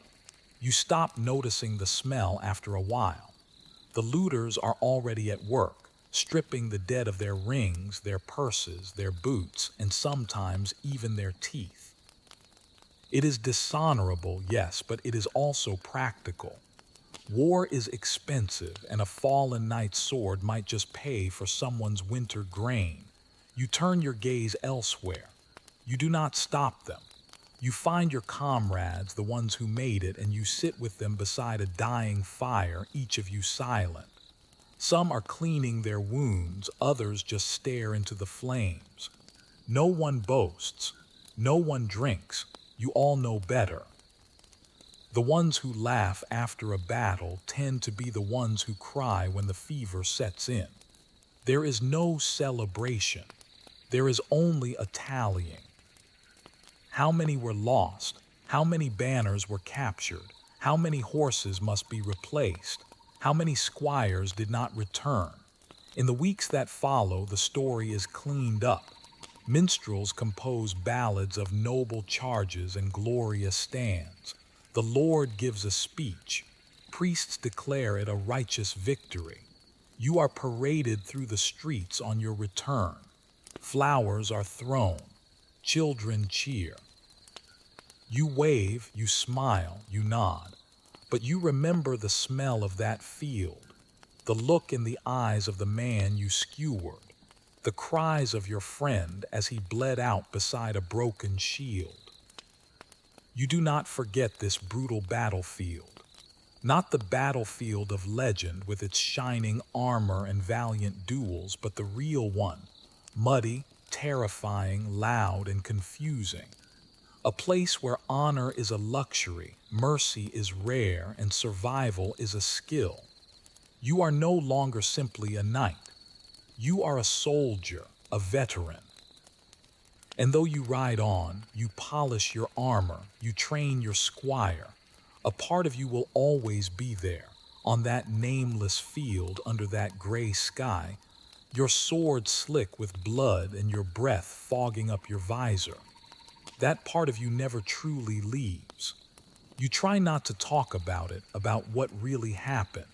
You stop noticing the smell after a while. The looters are already at work, stripping the dead of their rings, their purses, their boots, and sometimes even their teeth. It is dishonorable, yes, but it is also practical. War is expensive, and a fallen knight's sword might just pay for someone's winter grain. You turn your gaze elsewhere. You do not stop them. You find your comrades, the ones who made it, and you sit with them beside a dying fire, each of you silent. Some are cleaning their wounds, others just stare into the flames. No one boasts. No one drinks. You all know better. The ones who laugh after a battle tend to be the ones who cry when the fever sets in. There is no celebration. There is only a tallying. How many were lost? How many banners were captured? How many horses must be replaced? How many squires did not return? In the weeks that follow, the story is cleaned up. Minstrels compose ballads of noble charges and glorious stands. The Lord gives a speech. Priests declare it a righteous victory. You are paraded through the streets on your return. Flowers are thrown. Children cheer. You wave, you smile, you nod. But you remember the smell of that field, the look in the eyes of the man you skewered, the cries of your friend as he bled out beside a broken shield. You do not forget this brutal battlefield, not the battlefield of legend with its shining armor and valiant duels, but the real one, muddy, terrifying, loud, and confusing. A place where honor is a luxury, mercy is rare, and survival is a skill. You are no longer simply a knight. You are a soldier, a veteran. And though you ride on, you polish your armor, you train your squire, a part of you will always be there, on that nameless field under that gray sky, your sword slick with blood and your breath fogging up your visor. That part of you never truly leaves. You try not to talk about it, about what really happened.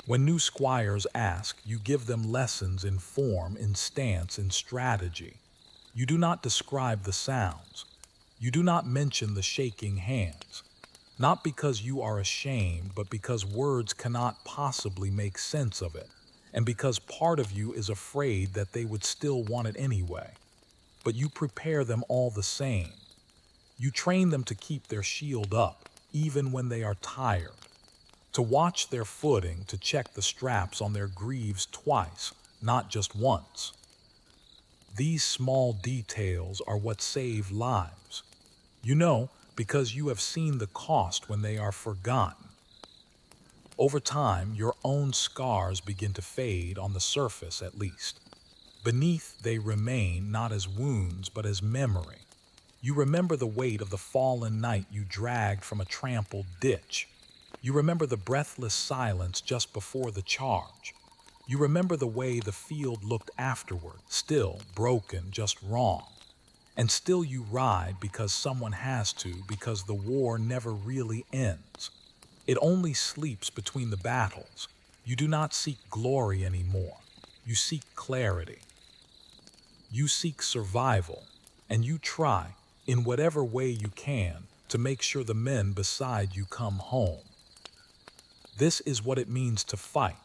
When new squires ask, you give them lessons in form, in stance, in strategy. You do not describe the sounds. You do not mention the shaking hands. Not because you are ashamed, but because words cannot possibly make sense of it. and because part of you is afraid that they would still want it anyway. But you prepare them all the same. You train them to keep their shield up, even when they are tired, to watch their footing, to check the straps on their greaves twice, not just once. These small details are what save lives. You know, because you have seen the cost when they are forgotten. Over time, your own scars begin to fade, on the surface at least. Beneath, they remain not as wounds but as memory. You remember the weight of the fallen night you dragged from a trampled ditch. You remember the breathless silence just before the charge. You remember the way the field looked afterward, still broken, just wrong. And still you ride because someone has to, because the war never really ends. It only sleeps between the battles. You do not seek glory anymore. You seek clarity. You seek survival, and you try, in whatever way you can, to make sure the men beside you come home. This is what it means to fight.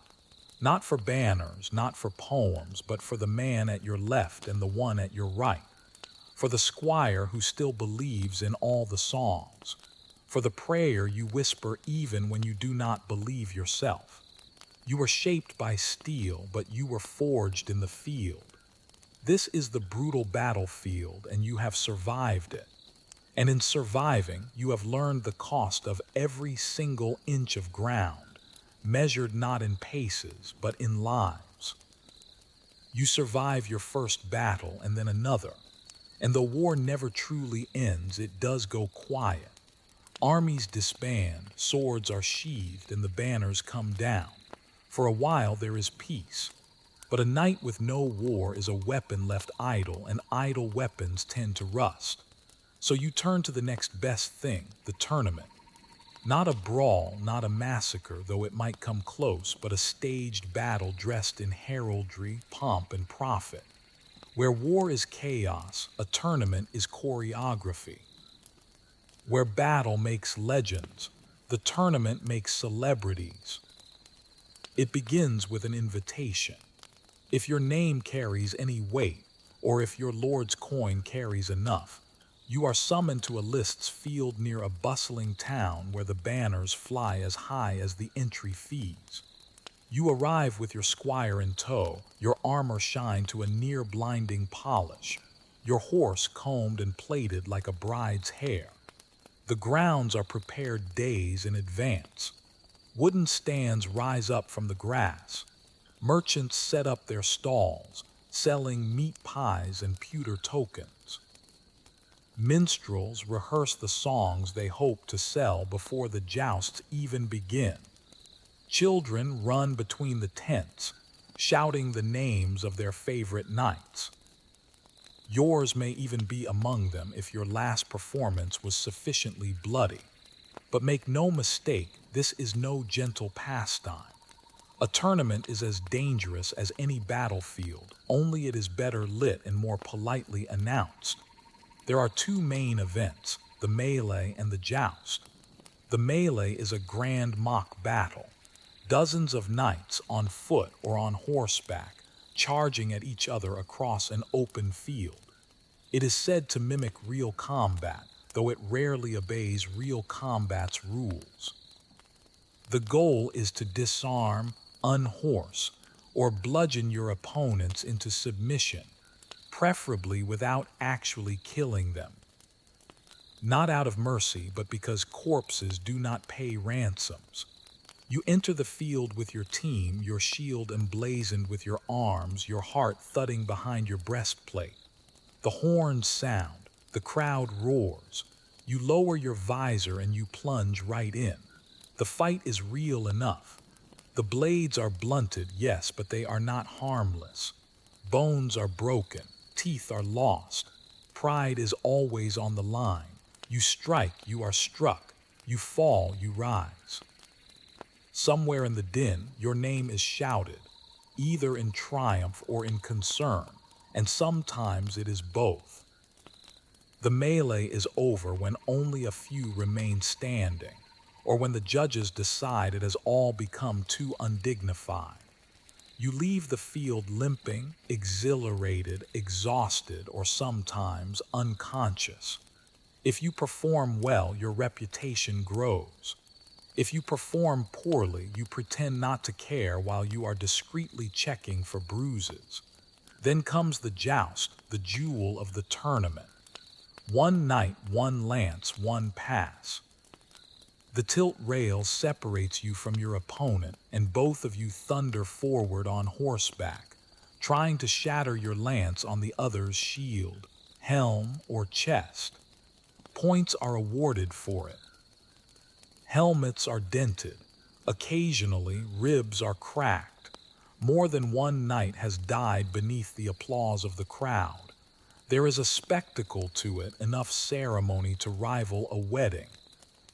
Not for banners, not for poems, but for the man at your left and the one at your right. For the squire who still believes in all the songs. For the prayer you whisper even when you do not believe yourself. You were shaped by steel, but you were forged in the field. This is the brutal battlefield, and you have survived it. And in surviving, you have learned the cost of every single inch of ground, measured not in paces, but in lives. You survive your first battle and then another. And though war never truly ends, it does go quiet. Armies disband, swords are sheathed, and the banners come down. For a while there is peace. But a night with no war is a weapon left idle, and idle weapons tend to rust. So you turn to the next best thing, the tournament. Not a brawl, not a massacre, though it might come close, but a staged battle dressed in heraldry, pomp, and profit. Where war is chaos, a tournament is choreography. Where battle makes legends, the tournament makes celebrities. It begins with an invitation. If your name carries any weight, or if your lord's coin carries enough, you are summoned to a lists field near a bustling town where the banners fly as high as the entry fees. You arrive with your squire in tow, your armor shined to a near-blinding polish, your horse combed and plaited like a bride's hair. The grounds are prepared days in advance. Wooden stands rise up from the grass. Merchants set up their stalls, selling meat pies and pewter tokens. Minstrels rehearse the songs they hope to sell before the jousts even begin. Children run between the tents, shouting the names of their favorite knights. Yours may even be among them if your last performance was sufficiently bloody. But make no mistake, this is no gentle pastime. A tournament is as dangerous as any battlefield, only it is better lit and more politely announced. There are two main events, the melee and the joust. The melee is a grand mock battle. Dozens of knights on foot or on horseback, charging at each other across an open field. It is said to mimic real combat, though it rarely obeys real combat's rules. The goal is to disarm, unhorse, or bludgeon your opponents into submission, preferably without actually killing them. Not out of mercy, but because corpses do not pay ransoms. You enter the field with your team, your shield emblazoned with your arms, your heart thudding behind your breastplate. The horns sound, the crowd roars. You lower your visor and you plunge right in. The fight is real enough. The blades are blunted, yes, but they are not harmless. Bones are broken, teeth are lost. Pride is always on the line. You strike, you are struck. You fall, you rise. Somewhere in the din, your name is shouted, either in triumph or in concern, and sometimes it is both. The melee is over when only a few remain standing, or when the judges decide it has all become too undignified. You leave the field limping, exhilarated, exhausted, or sometimes unconscious. If you perform well, your reputation grows. If you perform poorly, you pretend not to care while you are discreetly checking for bruises. Then comes the joust, the jewel of the tournament. One knight, one lance, one pass. The tilt rail separates you from your opponent, and both of you thunder forward on horseback, trying to shatter your lance on the other's shield, helm, or chest. Points are awarded for it. Helmets are dented. Occasionally, ribs are cracked. More than one knight has died beneath the applause of the crowd. There is a spectacle to it, enough ceremony to rival a wedding.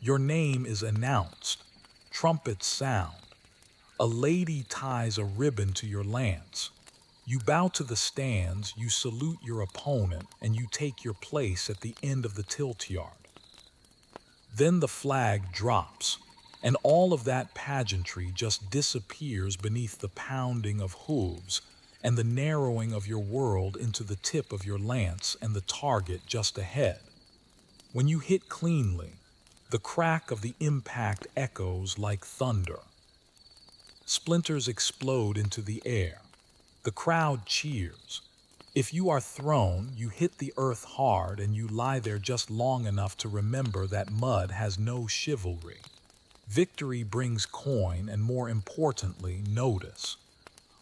Your name is announced. Trumpets sound. A lady ties a ribbon to your lance. You bow to the stands, you salute your opponent, and you take your place at the end of the tilt yard. Then the flag drops, and all of that pageantry just disappears beneath the pounding of hooves and the narrowing of your world into the tip of your lance and the target just ahead. When you hit cleanly, the crack of the impact echoes like thunder. Splinters explode into the air. The crowd cheers. If you are thrown, you hit the earth hard and you lie there just long enough to remember that mud has no chivalry. Victory brings coin and, more importantly, notice.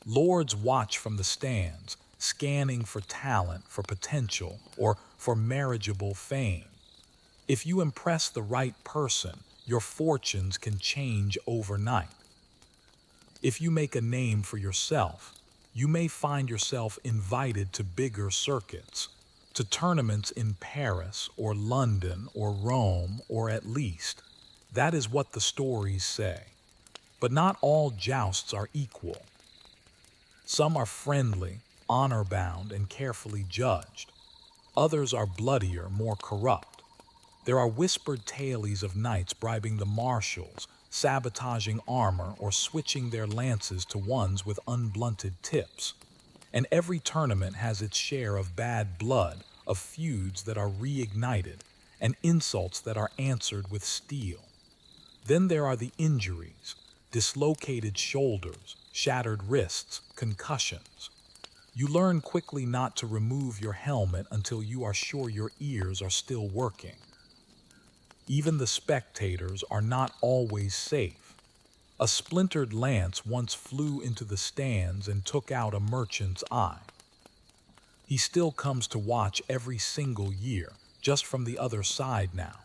Lords watch from the stands, scanning for talent, for potential, or for marriageable fame. If you impress the right person, your fortunes can change overnight. If you make a name for yourself, you may find yourself invited to bigger circuits, to tournaments in Paris or London or Rome, or at least, that is what the stories say. But not all jousts are equal. Some are friendly, honor-bound, and carefully judged. Others are bloodier, more corrupt. There are whispered tales of knights bribing the marshals, sabotaging armor, or switching their lances to ones with unblunted tips. And every tournament has its share of bad blood, of feuds that are reignited, and insults that are answered with steel. Then there are the injuries, dislocated shoulders, shattered wrists, concussions. You learn quickly not to remove your helmet until you are sure your ears are still working. Even the spectators are not always safe. A splintered lance once flew into the stands and took out a merchant's eye. He still comes to watch every single year, just from the other side now.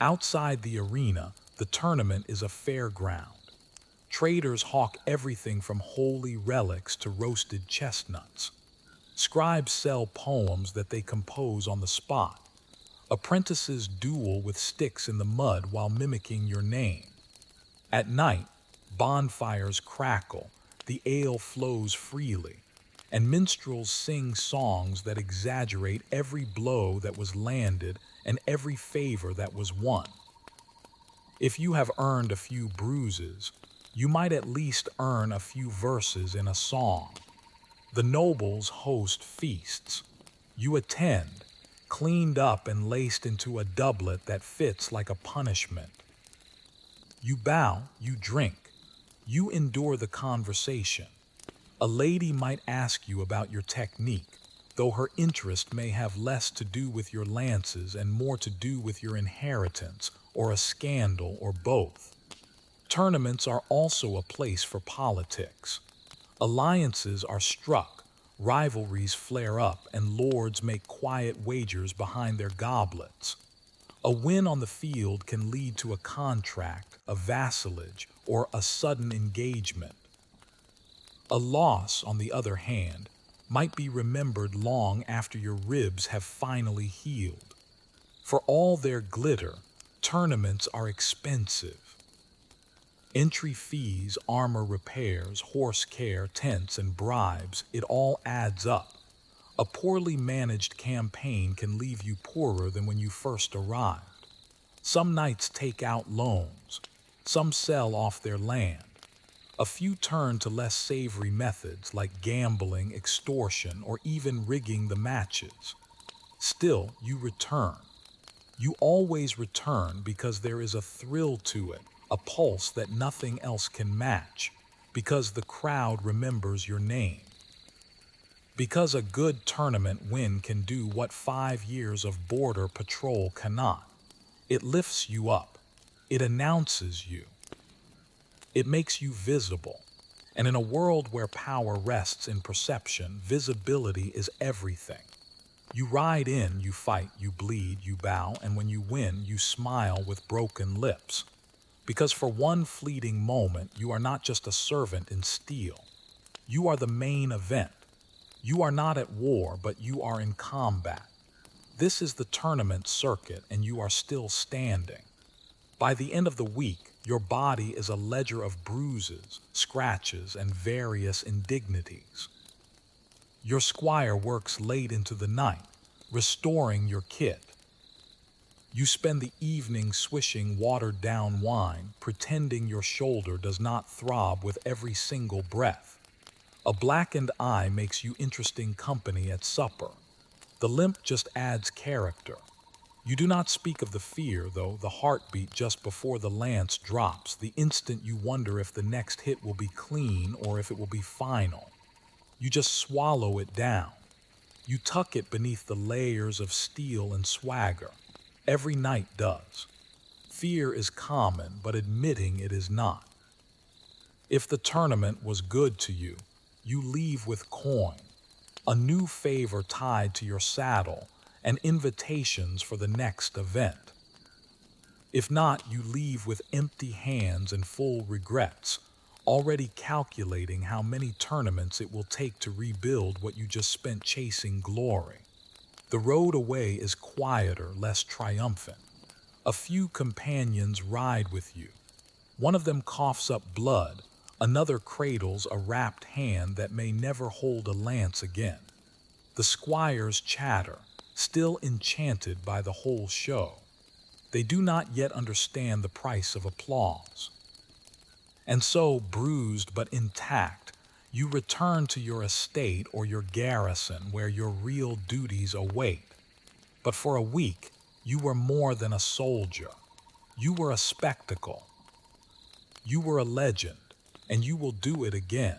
Outside the arena, the tournament is a fairground. Traders hawk everything from holy relics to roasted chestnuts. Scribes sell poems that they compose on the spot. Apprentices duel with sticks in the mud while mimicking your name. At night, bonfires crackle, the ale flows freely, and minstrels sing songs that exaggerate every blow that was landed and every favor that was won. If you have earned a few bruises, you might at least earn a few verses in a song. The nobles host feasts. You attend, cleaned up and laced into a doublet that fits like a punishment. You bow, you drink, you endure the conversation. A lady might ask you about your technique, though her interest may have less to do with your lances and more to do with your inheritance or a scandal or both. Tournaments are also a place for politics. Alliances are struck, rivalries flare up, and lords make quiet wagers behind their goblets. A win on the field can lead to a contract, a vassalage, or a sudden engagement. A loss, on the other hand, might be remembered long after your ribs have finally healed. For all their glitter, tournaments are expensive. Entry fees, armor repairs, horse care, tents, and bribes, it all adds up. A poorly managed campaign can leave you poorer than when you first arrived. Some knights take out loans. Some sell off their land. A few turn to less savory methods like gambling, extortion, or even rigging the matches. Still, you return. You always return because there is a thrill to it, a pulse that nothing else can match, because the crowd remembers your name. Because a good tournament win can do what 5 years of border patrol cannot. It lifts you up. It announces you. It makes you visible. And in a world where power rests in perception, visibility is everything. You ride in, you fight, you bleed, you bow, and when you win, you smile with broken lips. Because for one fleeting moment, you are not just a servant in steel. You are the main event. You are not at war, but you are in combat. This is the tournament circuit, and you are still standing. By the end of the week, your body is a ledger of bruises, scratches, and various indignities. Your squire works late into the night, restoring your kit. You spend the evening swishing watered-down wine, pretending your shoulder does not throb with every single breath. A blackened eye makes you interesting company at supper. The limp just adds character. You do not speak of the fear, though, the heartbeat just before the lance drops, the instant you wonder if the next hit will be clean or if it will be final. You just swallow it down. You tuck it beneath the layers of steel and swagger. Every night does. Fear is common, but admitting it is not. If the tournament was good to you, you leave with coin, a new favor tied to your saddle, and invitations for the next event. If not, you leave with empty hands and full regrets, already calculating how many tournaments it will take to rebuild what you just spent chasing glory. The road away is quieter, less triumphant. A few companions ride with you. One of them coughs up blood, another cradles a wrapped hand that may never hold a lance again. The squires chatter, still enchanted by the whole show. They do not yet understand the price of applause. And so, bruised but intact, you return to your estate or your garrison where your real duties await. But for a week, you were more than a soldier. You were a spectacle. You were a legend, and you will do it again.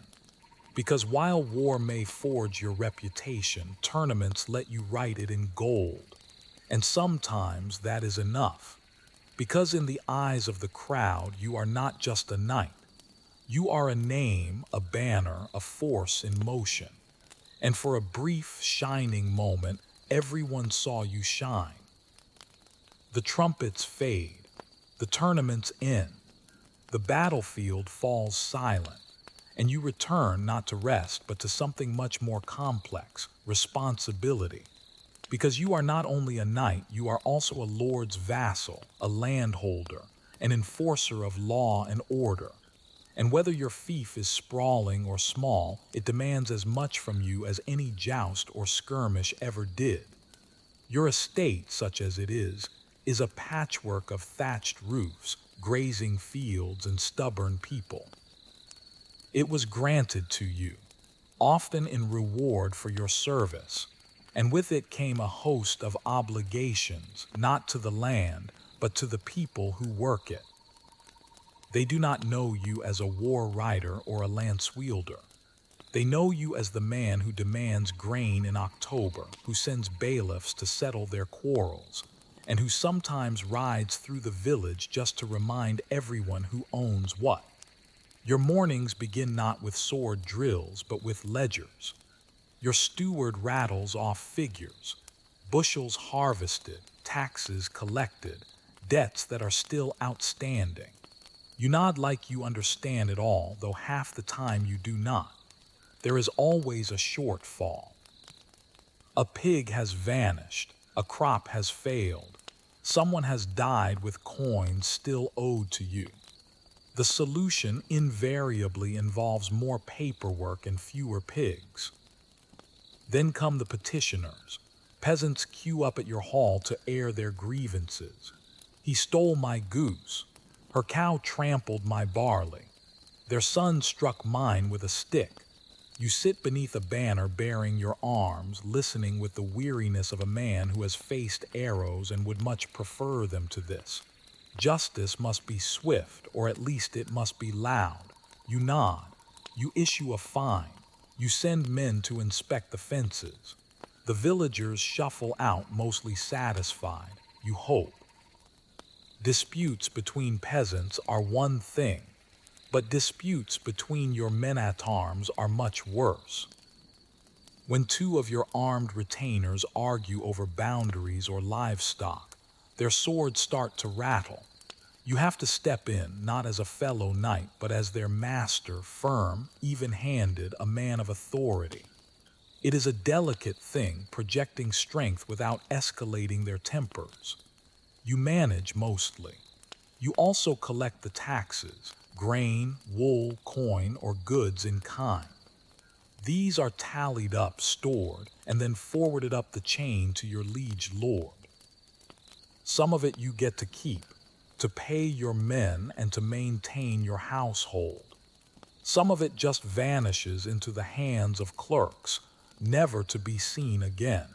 Because while war may forge your reputation, tournaments let you write it in gold. And sometimes that is enough. Because in the eyes of the crowd, you are not just a knight. You are a name, a banner, a force in motion. And for a brief, shining moment, everyone saw you shine. The trumpets fade. The tournaments end. The battlefield falls silent. And you return not to rest, but to something much more complex, responsibility. Because you are not only a knight, you are also a lord's vassal, a landholder, an enforcer of law and order. And whether your fief is sprawling or small, it demands as much from you as any joust or skirmish ever did. Your estate, such as it is a patchwork of thatched roofs, grazing fields, and stubborn people. It was granted to you, often in reward for your service, and with it came a host of obligations, not to the land, but to the people who work it. They do not know you as a war rider or a lance wielder. They know you as the man who demands grain in October, who sends bailiffs to settle their quarrels, and who sometimes rides through the village just to remind everyone who owns what. Your mornings begin not with sword drills, but with ledgers. Your steward rattles off figures, bushels harvested, taxes collected, debts that are still outstanding. You nod like you understand it all, though half the time you do not. There is always a shortfall. A pig has vanished, a crop has failed, someone has died with coins still owed to you. The solution invariably involves more paperwork and fewer pigs. Then come the petitioners. Peasants queue up at your hall to air their grievances. He stole my goose. Her cow trampled my barley. Their son struck mine with a stick. You sit beneath a banner bearing your arms, listening with the weariness of a man who has faced arrows and would much prefer them to this. Justice must be swift, or at least it must be loud. You nod. You issue a fine. You send men to inspect the fences. The villagers shuffle out, mostly satisfied. You hope. Disputes between peasants are one thing, but disputes between your men-at-arms are much worse. When two of your armed retainers argue over boundaries or livestock, their swords start to rattle. You have to step in, not as a fellow knight, but as their master, firm, even-handed, a man of authority. It is a delicate thing, projecting strength without escalating their tempers. You manage mostly. You also collect the taxes, grain, wool, coin, or goods in kind. These are tallied up, stored, and then forwarded up the chain to your liege lord. Some of it you get to keep, to pay your men and to maintain your household. Some of it just vanishes into the hands of clerks, never to be seen again.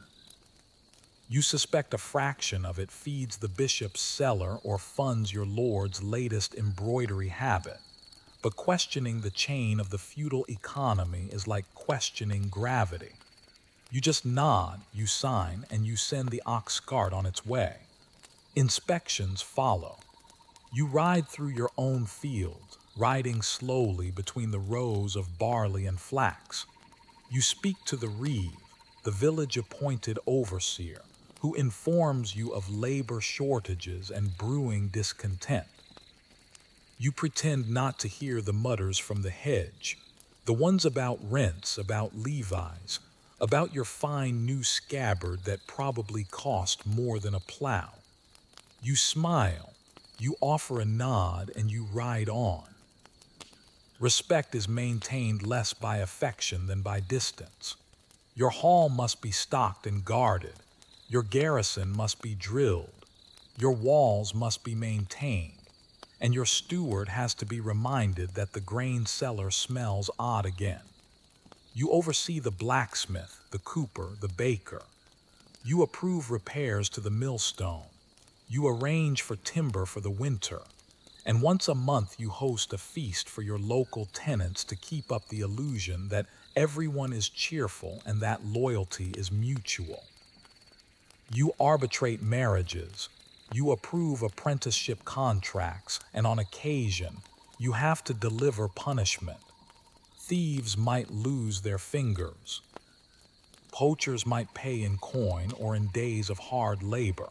You suspect a fraction of it feeds the bishop's cellar or funds your lord's latest embroidery habit. But questioning the chain of the feudal economy is like questioning gravity. You just nod, you sign, and you send the ox cart on its way. Inspections follow. You ride through your own fields, riding slowly between the rows of barley and flax. You speak to the reeve, the village-appointed overseer, who informs you of labor shortages and brewing discontent. You pretend not to hear the mutters from the hedge, the ones about rents, about levies, about your fine new scabbard that probably cost more than a plow. You smile, you offer a nod, and you ride on. Respect is maintained less by affection than by distance. Your hall must be stocked and guarded. Your garrison must be drilled. Your walls must be maintained. And your steward has to be reminded that the grain cellar smells odd again. You oversee the blacksmith, the cooper, the baker. You approve repairs to the millstone. You arrange for timber for the winter. And once a month you host a feast for your local tenants to keep up the illusion that everyone is cheerful and that loyalty is mutual. You arbitrate marriages. You approve apprenticeship contracts, and on occasion, you have to deliver punishment. Thieves might lose their fingers. Poachers might pay in coin or in days of hard labor.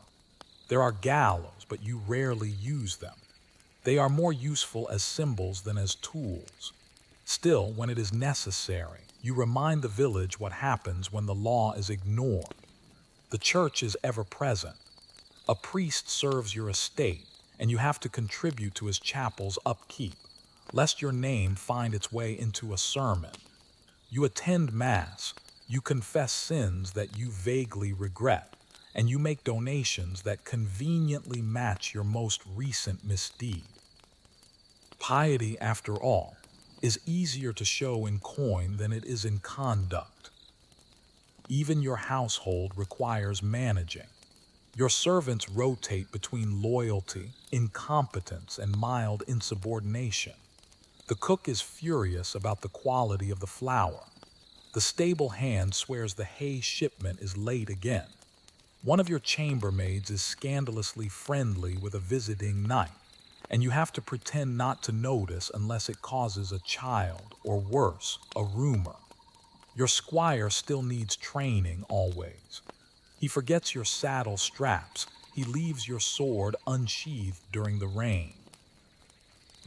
There are gallows, but you rarely use them. They are more useful as symbols than as tools. Still, when it is necessary, you remind the village what happens when the law is ignored. The church is ever present. A priest serves your estate, and you have to contribute to his chapel's upkeep, lest your name find its way into a sermon. You attend Mass, you confess sins that you vaguely regret, and you make donations that conveniently match your most recent misdeed. Piety, after all, is easier to show in coin than it is in conduct. Even your household requires managing. Your servants rotate between loyalty, incompetence, and mild insubordination. The cook is furious about the quality of the flour. The stable hand swears the hay shipment is late again. One of your chambermaids is scandalously friendly with a visiting knight, and you have to pretend not to notice unless it causes a child, or worse, a rumor. Your squire still needs training always. He forgets your saddle straps. He leaves your sword unsheathed during the rain.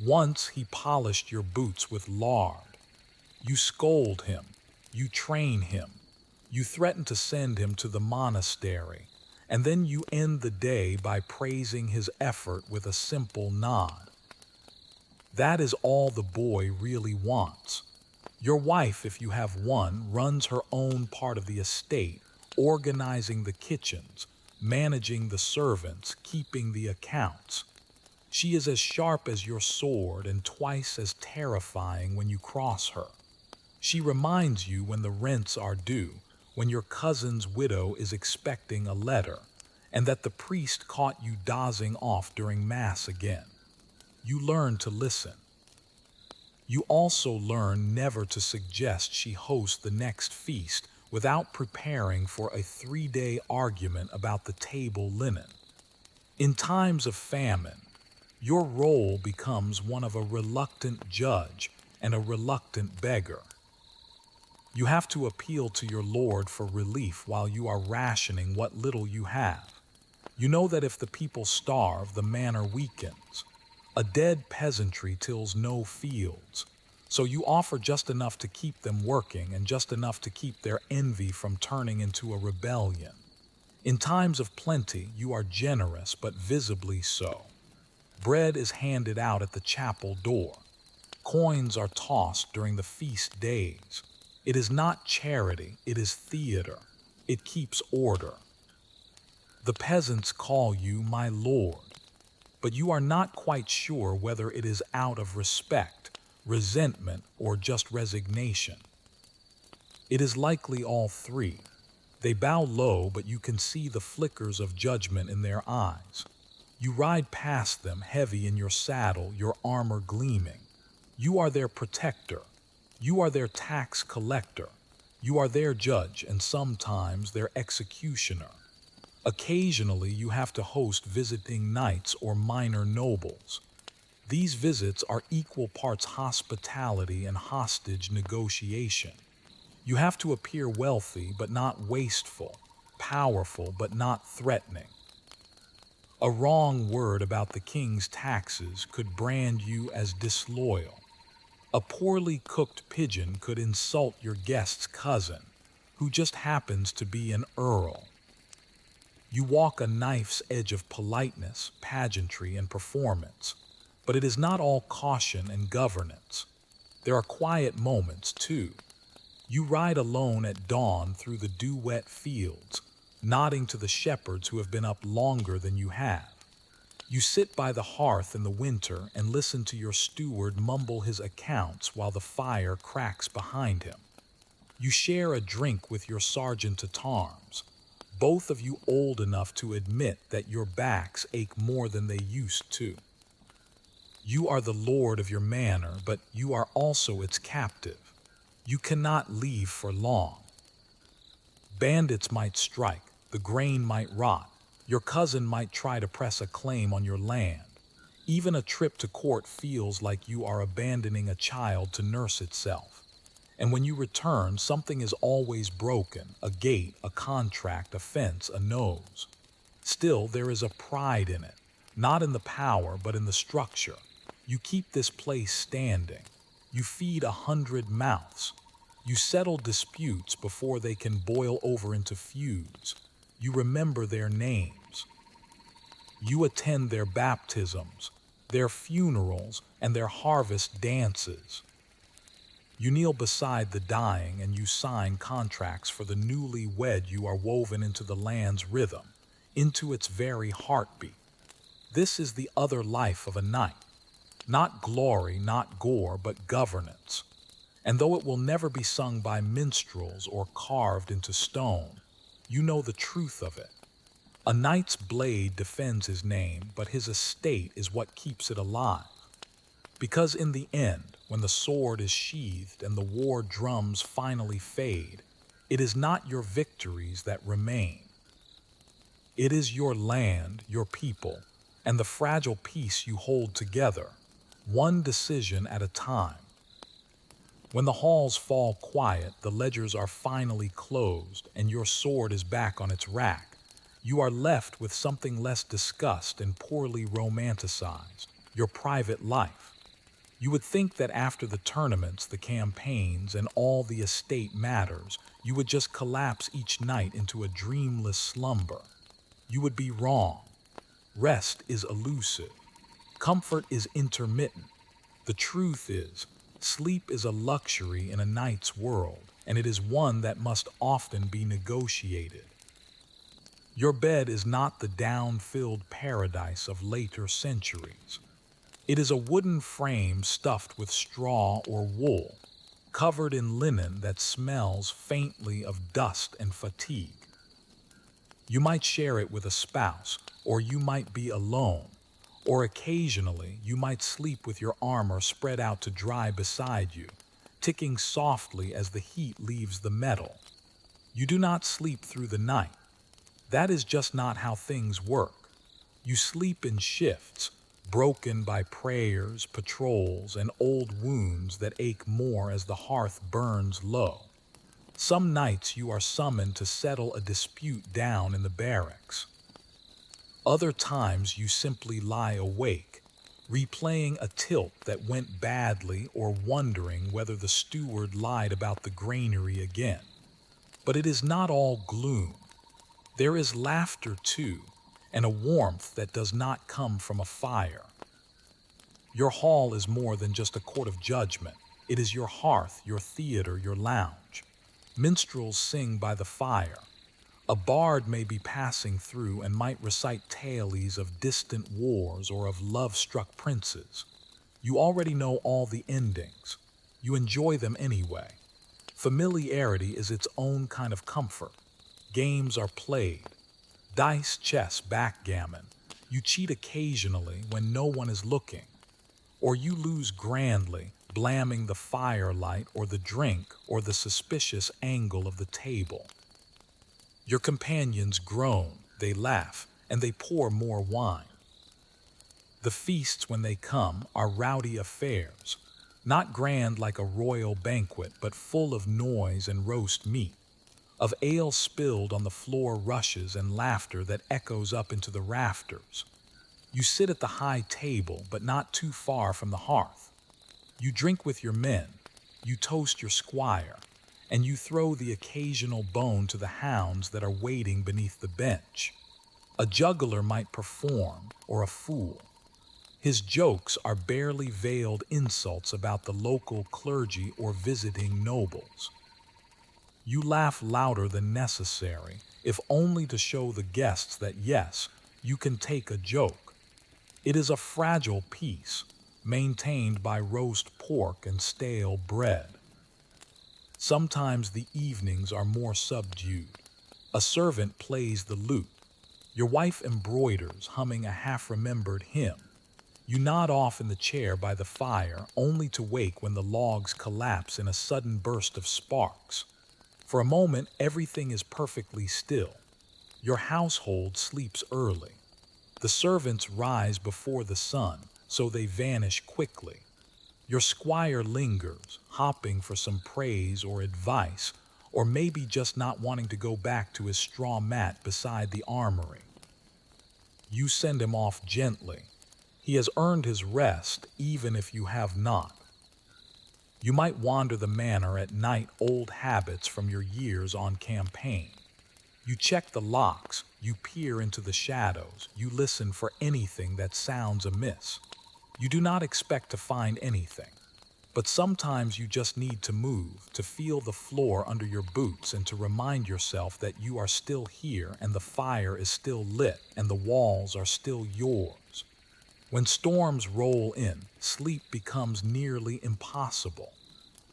Once he polished your boots with lard. You scold him. You train him. You threaten to send him to the monastery. And then you end the day by praising his effort with a simple nod. That is all the boy really wants. Your wife, if you have one, runs her own part of the estate, organizing the kitchens, managing the servants, keeping the accounts. She is as sharp as your sword and twice as terrifying when you cross her. She reminds you when the rents are due, when your cousin's widow is expecting a letter, and that the priest caught you dozing off during Mass again. You learn to listen. You also learn never to suggest she host the next feast without preparing for a 3-day argument about the table linen. In times of famine, your role becomes one of a reluctant judge and a reluctant beggar. You have to appeal to your Lord for relief while you are rationing what little you have. You know that if the people starve, the manor weakens. A dead peasantry tills no fields, so you offer just enough to keep them working and just enough to keep their envy from turning into a rebellion. In times of plenty, you are generous, but visibly so. Bread is handed out at the chapel door. Coins are tossed during the feast days. It is not charity, it is theater. It keeps order. The peasants call you my lord, but you are not quite sure whether it is out of respect, resentment, or just resignation. It is likely all three. They bow low, but you can see the flickers of judgment in their eyes. You ride past them, heavy in your saddle, your armor gleaming. You are their protector. You are their tax collector. You are their judge and sometimes their executioner. Occasionally, you have to host visiting knights or minor nobles. These visits are equal parts hospitality and hostage negotiation. You have to appear wealthy but not wasteful, powerful but not threatening. A wrong word about the king's taxes could brand you as disloyal. A poorly cooked pigeon could insult your guest's cousin, who just happens to be an earl. You walk a knife's edge of politeness, pageantry, and performance, but it is not all caution and governance. There are quiet moments, too. You ride alone at dawn through the dew-wet fields, nodding to the shepherds who have been up longer than you have. You sit by the hearth in the winter and listen to your steward mumble his accounts while the fire cracks behind him. You share a drink with your sergeant-at-arms, both of you old enough to admit that your backs ache more than they used to. You are the lord of your manor, but you are also its captive. You cannot leave for long. Bandits might strike, the grain might rot, your cousin might try to press a claim on your land. Even a trip to court feels like you are abandoning a child to nurse itself. And when you return, something is always broken, a gate, a contract, a fence, a nose. Still, there is a pride in it, not in the power, but in the structure. You keep this place standing. You feed 100 mouths. You settle disputes before they can boil over into feuds. You remember their names. You attend their baptisms, their funerals, and their harvest dances. You kneel beside the dying and you sign contracts for the newly wed. You are woven into the land's rhythm, into its very heartbeat. This is the other life of a knight. Not glory, not gore, but governance. And though it will never be sung by minstrels or carved into stone, you know the truth of it. A knight's blade defends his name, but his estate is what keeps it alive. Because in the end, when the sword is sheathed and the war drums finally fade, it is not your victories that remain. It is your land, your people, and the fragile peace you hold together, one decision at a time. When the halls fall quiet, the ledgers are finally closed, and your sword is back on its rack, you are left with something less discussed and poorly romanticized, your private life. You would think that after the tournaments, the campaigns, and all the estate matters, you would just collapse each night into a dreamless slumber. You would be wrong. Rest is elusive. Comfort is intermittent. The truth is, sleep is a luxury in a knight's world, and it is one that must often be negotiated. Your bed is not the down-filled paradise of later centuries. It is a wooden frame stuffed with straw or wool, covered in linen that smells faintly of dust and fatigue. You might share it with a spouse, or you might be alone, or occasionally you might sleep with your armor spread out to dry beside you, ticking softly as the heat leaves the metal. You do not sleep through the night. That is just not how things work. You sleep in shifts, broken by prayers, patrols, and old wounds that ache more as the hearth burns low. Some nights you are summoned to settle a dispute down in the barracks. Other times you simply lie awake, replaying a tilt that went badly or wondering whether the steward lied about the granary again. But it is not all gloom. There is laughter too, and a warmth that does not come from a fire. Your hall is more than just a court of judgment. It is your hearth, your theater, your lounge. Minstrels sing by the fire. A bard may be passing through and might recite tales of distant wars or of love-struck princes. You already know all the endings. You enjoy them anyway. Familiarity is its own kind of comfort. Games are played. Dice, chess, backgammon. You cheat occasionally when no one is looking. Or you lose grandly, blaming the firelight or the drink or the suspicious angle of the table. Your companions groan, they laugh, and they pour more wine. The feasts, when they come, are rowdy affairs, not grand like a royal banquet, but full of noise and roast meat, of ale spilled on the floor rushes and laughter that echoes up into the rafters. You sit at the high table, but not too far from the hearth. You drink with your men, you toast your squire, and you throw the occasional bone to the hounds that are waiting beneath the bench. A juggler might perform, or a fool. His jokes are barely veiled insults about the local clergy or visiting nobles. You laugh louder than necessary, if only to show the guests that yes, you can take a joke. It is a fragile peace, maintained by roast pork and stale bread. Sometimes the evenings are more subdued. A servant plays the lute. Your wife embroiders, humming a half-remembered hymn. You nod off in the chair by the fire, only to wake when the logs collapse in a sudden burst of sparks. For a moment, everything is perfectly still. Your household sleeps early. The servants rise before the sun, so they vanish quickly. Your squire lingers, hopping for some praise or advice, or maybe just not wanting to go back to his straw mat beside the armory. You send him off gently. He has earned his rest, even if you have not. You might wander the manor at night, old habits from your years on campaign. You check the locks, you peer into the shadows, you listen for anything that sounds amiss. You do not expect to find anything, but sometimes you just need to move, to feel the floor under your boots and to remind yourself that you are still here and the fire is still lit and the walls are still yours. When storms roll in, sleep becomes nearly impossible.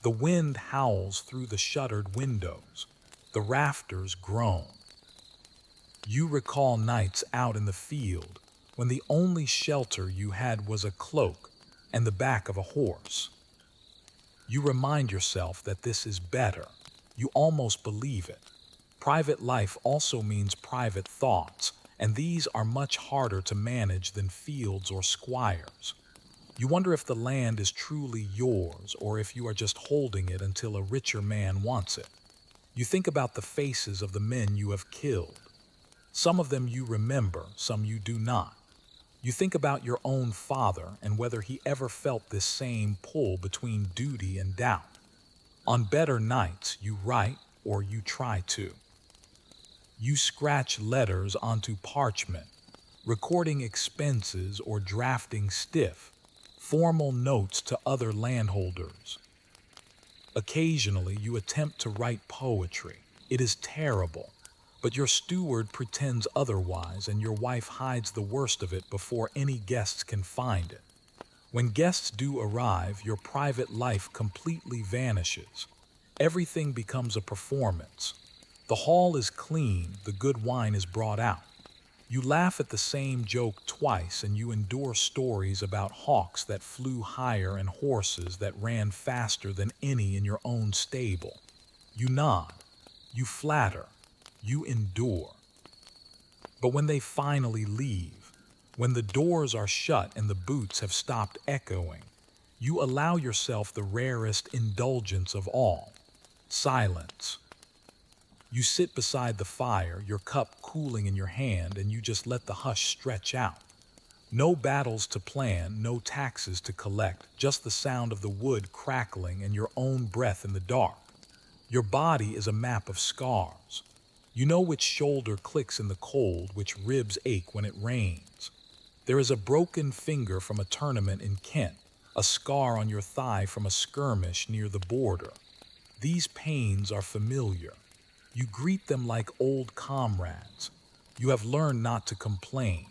The wind howls through the shuttered windows. The rafters groan. You recall nights out in the field when the only shelter you had was a cloak and the back of a horse. You remind yourself that this is better. You almost believe it. Private life also means private thoughts, and these are much harder to manage than fields or squires. You wonder if the land is truly yours or if you are just holding it until a richer man wants it. You think about the faces of the men you have killed. Some of them you remember, some you do not. You think about your own father and whether he ever felt this same pull between duty and doubt. On better nights, you write, or you try to. You scratch letters onto parchment, recording expenses or drafting stiff, formal notes to other landholders. Occasionally, you attempt to write poetry. It is terrible, but your steward pretends otherwise and your wife hides the worst of it before any guests can find it. When guests do arrive, your private life completely vanishes. Everything becomes a performance. The hall is clean, the good wine is brought out. You laugh at the same joke twice and you endure stories about hawks that flew higher and horses that ran faster than any in your own stable. You nod, you flatter, you endure. But when they finally leave, when the doors are shut and the boots have stopped echoing, you allow yourself the rarest indulgence of all: silence. You sit beside the fire, your cup cooling in your hand, and you just let the hush stretch out. No battles to plan, no taxes to collect, just the sound of the wood crackling and your own breath in the dark. Your body is a map of scars. You know which shoulder clicks in the cold, which ribs ache when it rains. There is a broken finger from a tournament in Kent, a scar on your thigh from a skirmish near the border. These pains are familiar. You greet them like old comrades. You have learned not to complain.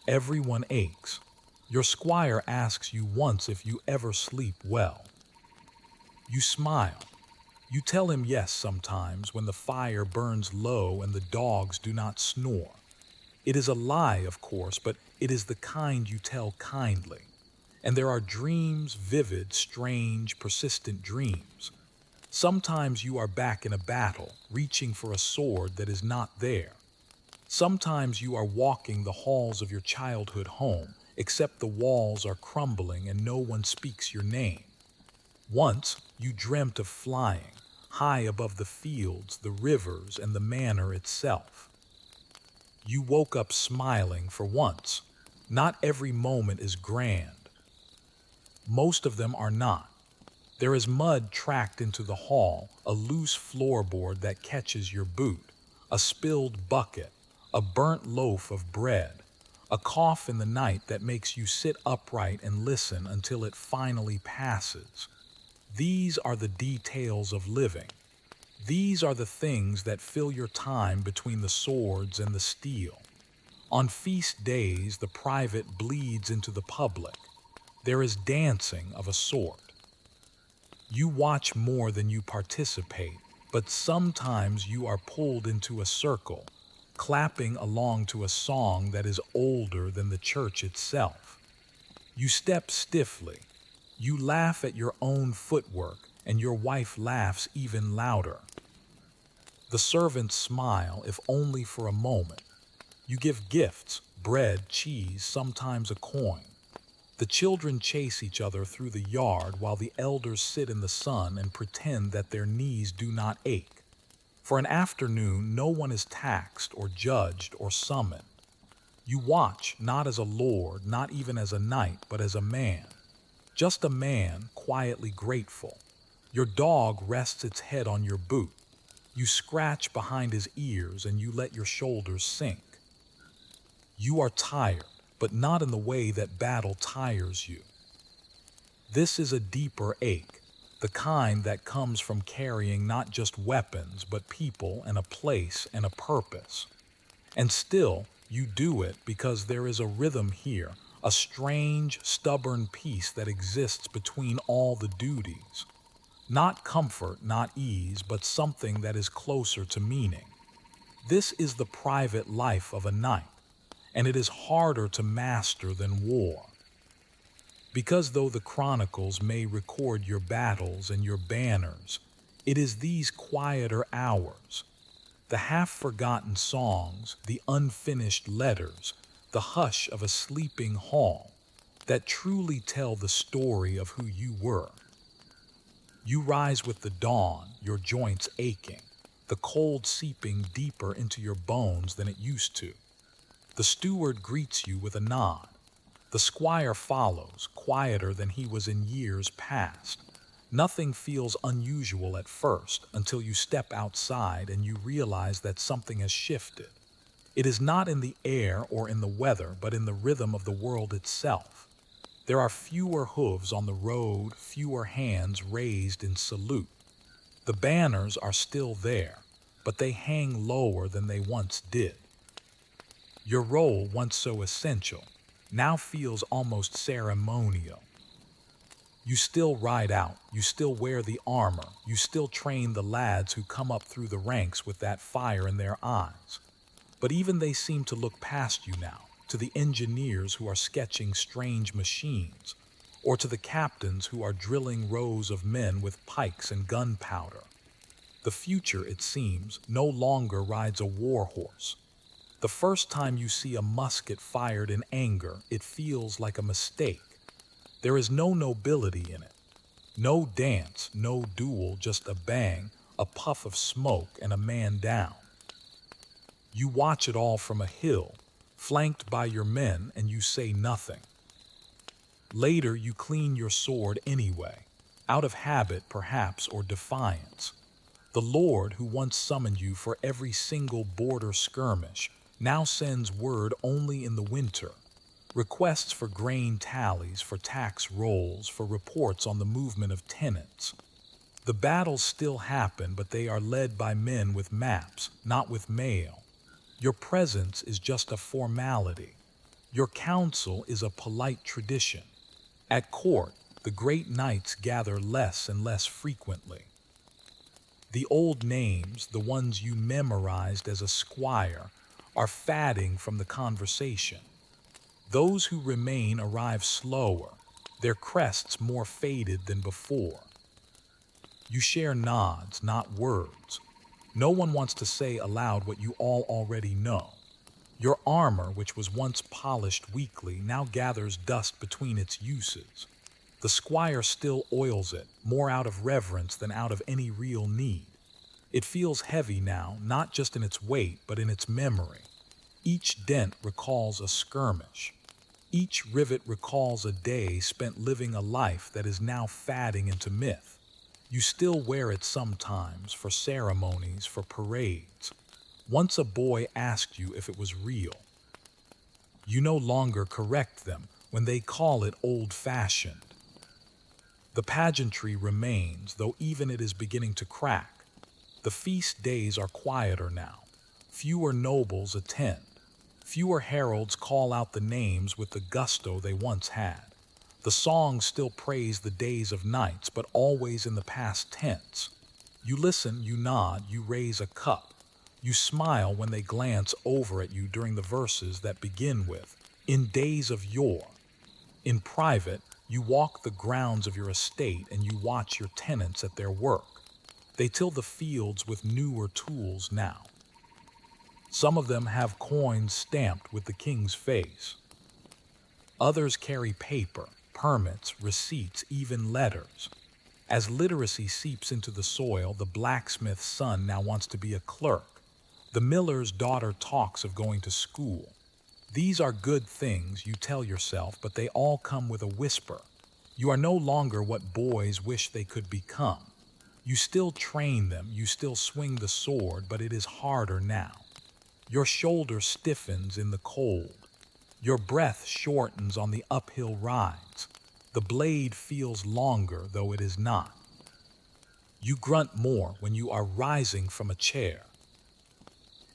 Everyone aches. Your squire asks you once if you ever sleep well. You smile. You tell him yes sometimes when the fire burns low and the dogs do not snore. It is a lie, of course, but it is the kind you tell kindly. And there are dreams, vivid, strange, persistent dreams. Sometimes you are back in a battle, reaching for a sword that is not there. Sometimes you are walking the halls of your childhood home, except the walls are crumbling and no one speaks your name. Once you dreamt of flying, high above the fields, the rivers, and the manor itself. You woke up smiling for once. Not every moment is grand. Most of them are not. There is mud tracked into the hall, a loose floorboard that catches your boot, a spilled bucket, a burnt loaf of bread, a cough in the night that makes you sit upright and listen until it finally passes. These are the details of living. These are the things that fill your time between the swords and the steel. On feast days, the private bleeds into the public. There is dancing of a sort. You watch more than you participate, but sometimes you are pulled into a circle, clapping along to a song that is older than the church itself. You step stiffly. You laugh at your own footwork, and your wife laughs even louder. The servants smile, if only for a moment. You give gifts, bread, cheese, sometimes a coin. The children chase each other through the yard while the elders sit in the sun and pretend that their knees do not ache. For an afternoon, no one is taxed or judged or summoned. You watch, not as a lord, not even as a knight, but as a man. Just a man, quietly grateful. Your dog rests its head on your boot. You scratch behind his ears and you let your shoulders sink. You are tired, but not in the way that battle tires you. This is a deeper ache, the kind that comes from carrying not just weapons, but people and a place and a purpose. And still, you do it because there is a rhythm here, a strange, stubborn peace that exists between all the duties. Not comfort, not ease, but something that is closer to meaning. This is the private life of a knight, and it is harder to master than war. Because though the chronicles may record your battles and your banners, it is these quieter hours, the half-forgotten songs, the unfinished letters, the hush of a sleeping hall, that truly tell the story of who you were. You rise with the dawn, your joints aching, the cold seeping deeper into your bones than it used to. The steward greets you with a nod. The squire follows, quieter than he was in years past. Nothing feels unusual at first until you step outside and you realize that something has shifted. It is not in the air or in the weather, but in the rhythm of the world itself. There are fewer hooves on the road, fewer hands raised in salute. The banners are still there, but they hang lower than they once did. Your role, once so essential, now feels almost ceremonial. You still ride out, you still wear the armor, you still train the lads who come up through the ranks with that fire in their eyes. But even they seem to look past you now, to the engineers who are sketching strange machines, or to the captains who are drilling rows of men with pikes and gunpowder. The future, it seems, no longer rides a war horse. The first time you see a musket fired in anger, it feels like a mistake. There is no nobility in it. No dance, no duel, just a bang, a puff of smoke, and a man down. You watch it all from a hill, flanked by your men, and you say nothing. Later, you clean your sword anyway, out of habit perhaps or defiance. The Lord who once summoned you for every single border skirmish now sends word only in the winter. Requests for grain tallies, for tax rolls, for reports on the movement of tenants. The battles still happen, but they are led by men with maps, not with mail. Your presence is just a formality. Your counsel is a polite tradition. At court, the great knights gather less and less frequently. The old names, the ones you memorized as a squire, are fading from the conversation. Those who remain arrive slower, their crests more faded than before. You share nods, not words. No one wants to say aloud what you all already know. Your armor, which was once polished weekly, now gathers dust between its uses. The squire still oils it, more out of reverence than out of any real need. It feels heavy now, not just in its weight, but in its memory. Each dent recalls a skirmish. Each rivet recalls a day spent living a life that is now fading into myth. You still wear it sometimes, for ceremonies, for parades. Once a boy asked you if it was real. You no longer correct them when they call it old-fashioned. The pageantry remains, though even it is beginning to crack. The feast days are quieter now. Fewer nobles attend. Fewer heralds call out the names with the gusto they once had. The songs still praise the days of knights, but always in the past tense. You listen, you nod, you raise a cup. You smile when they glance over at you during the verses that begin with, "In days of yore." In private, you walk the grounds of your estate and you watch your tenants at their work. They till the fields with newer tools now. Some of them have coins stamped with the king's face. Others carry paper, permits, receipts, even letters. As literacy seeps into the soil, the blacksmith's son now wants to be a clerk. The miller's daughter talks of going to school. These are good things, you tell yourself, but they all come with a whisper. You are no longer what boys wish they could become. You still train them, you still swing the sword, but it is harder now. Your shoulder stiffens in the cold. Your breath shortens on the uphill rides. The blade feels longer, though it is not. You grunt more when you are rising from a chair.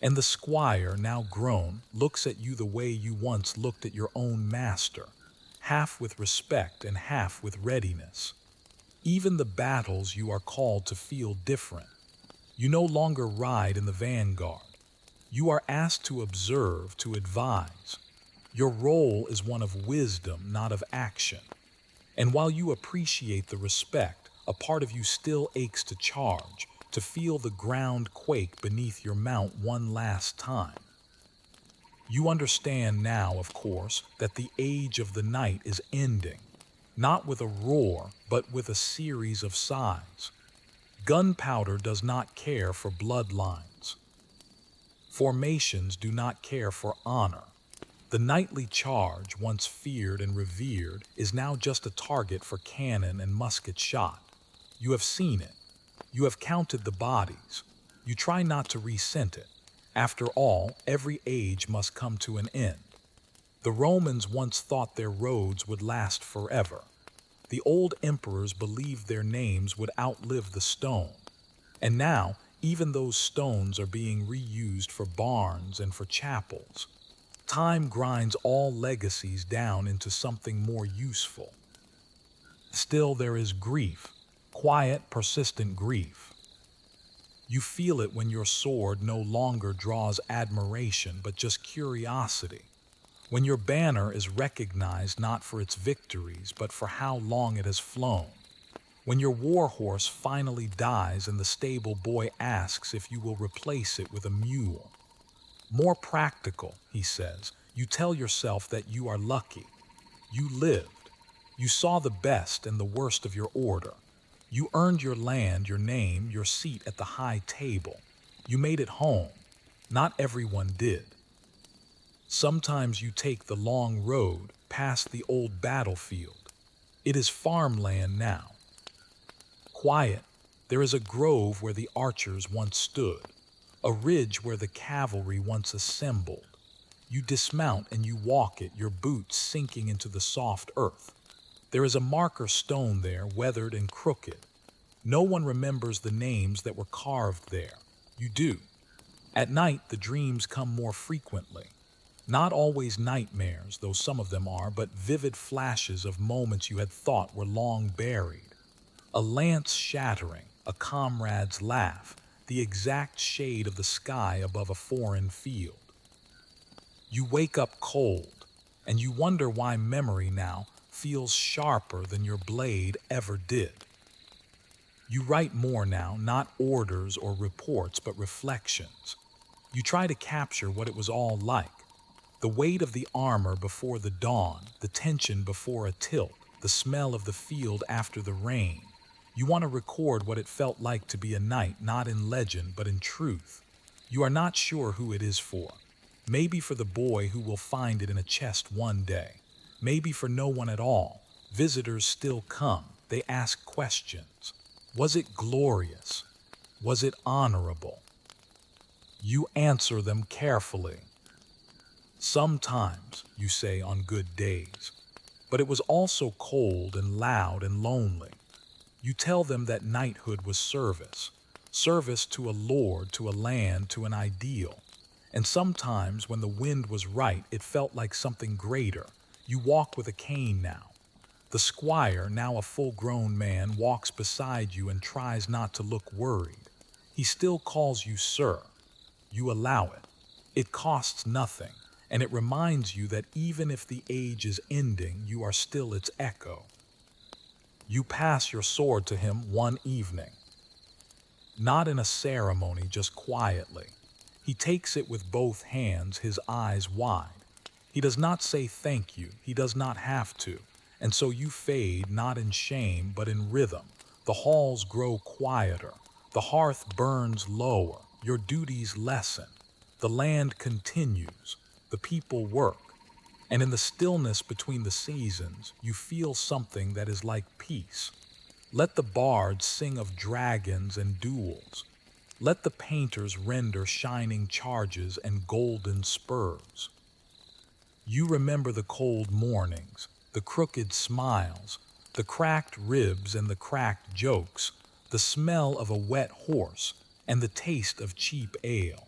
And the squire, now grown, looks at you the way you once looked at your own master, half with respect and half with readiness. Even the battles you are called to feel different. You no longer ride in the vanguard. You are asked to observe, to advise. Your role is one of wisdom, not of action. And while you appreciate the respect, a part of you still aches to charge, to feel the ground quake beneath your mount one last time. You understand now, of course, that the age of the night is ending, not with a roar, but with a series of sighs. Gunpowder does not care for bloodlines. Formations do not care for honor. The nightly charge, once feared and revered, is now just a target for cannon and musket shot. You have seen it. You have counted the bodies. You try not to resent it. After all, every age must come to an end. The Romans once thought their roads would last forever. The old emperors believed their names would outlive the stone. And now, even those stones are being reused for barns and for chapels. Time grinds all legacies down into something more useful. Still, there is grief, quiet, persistent grief. You feel it when your sword no longer draws admiration but just curiosity. When your banner is recognized not for its victories but for how long it has flown. When your war horse finally dies and the stable boy asks if you will replace it with a mule. More practical, he says, you tell yourself that you are lucky. You lived. You saw the best and the worst of your order. You earned your land, your name, your seat at the high table. You made it home. Not everyone did. Sometimes you take the long road past the old battlefield. It is farmland now. Quiet, there is a grove where the archers once stood, a ridge where the cavalry once assembled. You dismount and you walk it, your boots sinking into the soft earth. There is a marker stone there, weathered and crooked. No one remembers the names that were carved there. You do. At night, the dreams come more frequently. Not always nightmares, though some of them are, but vivid flashes of moments you had thought were long buried. A lance shattering, a comrade's laugh, the exact shade of the sky above a foreign field. You wake up cold, and you wonder why memory now feels sharper than your blade ever did. You write more now, not orders or reports, but reflections. You try to capture what it was all like. The weight of the armor before the dawn, the tension before a tilt, the smell of the field after the rain. You want to record what it felt like to be a knight, not in legend, but in truth. You are not sure who it is for. Maybe for the boy who will find it in a chest one day. Maybe for no one at all. Visitors still come. They ask questions. Was it glorious? Was it honorable? You answer them carefully. Sometimes, you say on good days. But it was also cold and loud and lonely. You tell them that knighthood was service. Service to a lord, to a land, to an ideal. And sometimes when the wind was right, it felt like something greater. You walk with a cane now. The squire, now a full-grown man, walks beside you and tries not to look worried. He still calls you sir. You allow it. It costs nothing, and it reminds you that even if the age is ending, you are still its echo. You pass your sword to him one evening. Not in a ceremony, just quietly. He takes it with both hands, his eyes wide. He does not say thank you, he does not have to. And so you fade, not in shame, but in rhythm. The halls grow quieter. The hearth burns lower. Your duties lessen. The land continues. The people work. And in the stillness between the seasons, you feel something that is like peace. Let the bards sing of dragons and duels. Let the painters render shining charges and golden spurs. You remember the cold mornings, the crooked smiles, the cracked ribs and the cracked jokes, the smell of a wet horse, and the taste of cheap ale.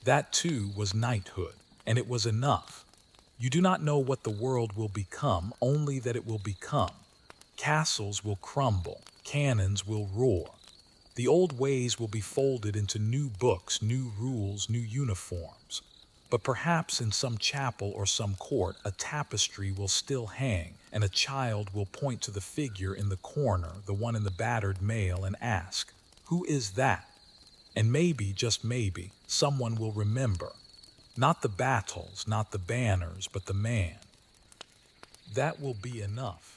That too was knighthood, and it was enough. You do not know what the world will become, only that it will become. Castles will crumble, cannons will roar. The old ways will be folded into new books, new rules, new uniforms. But perhaps in some chapel or some court, a tapestry will still hang, and a child will point to the figure in the corner, the one in the battered mail, and ask, "Who is that?" And maybe, just maybe, someone will remember. Not the battles, not the banners, but the man. That will be enough.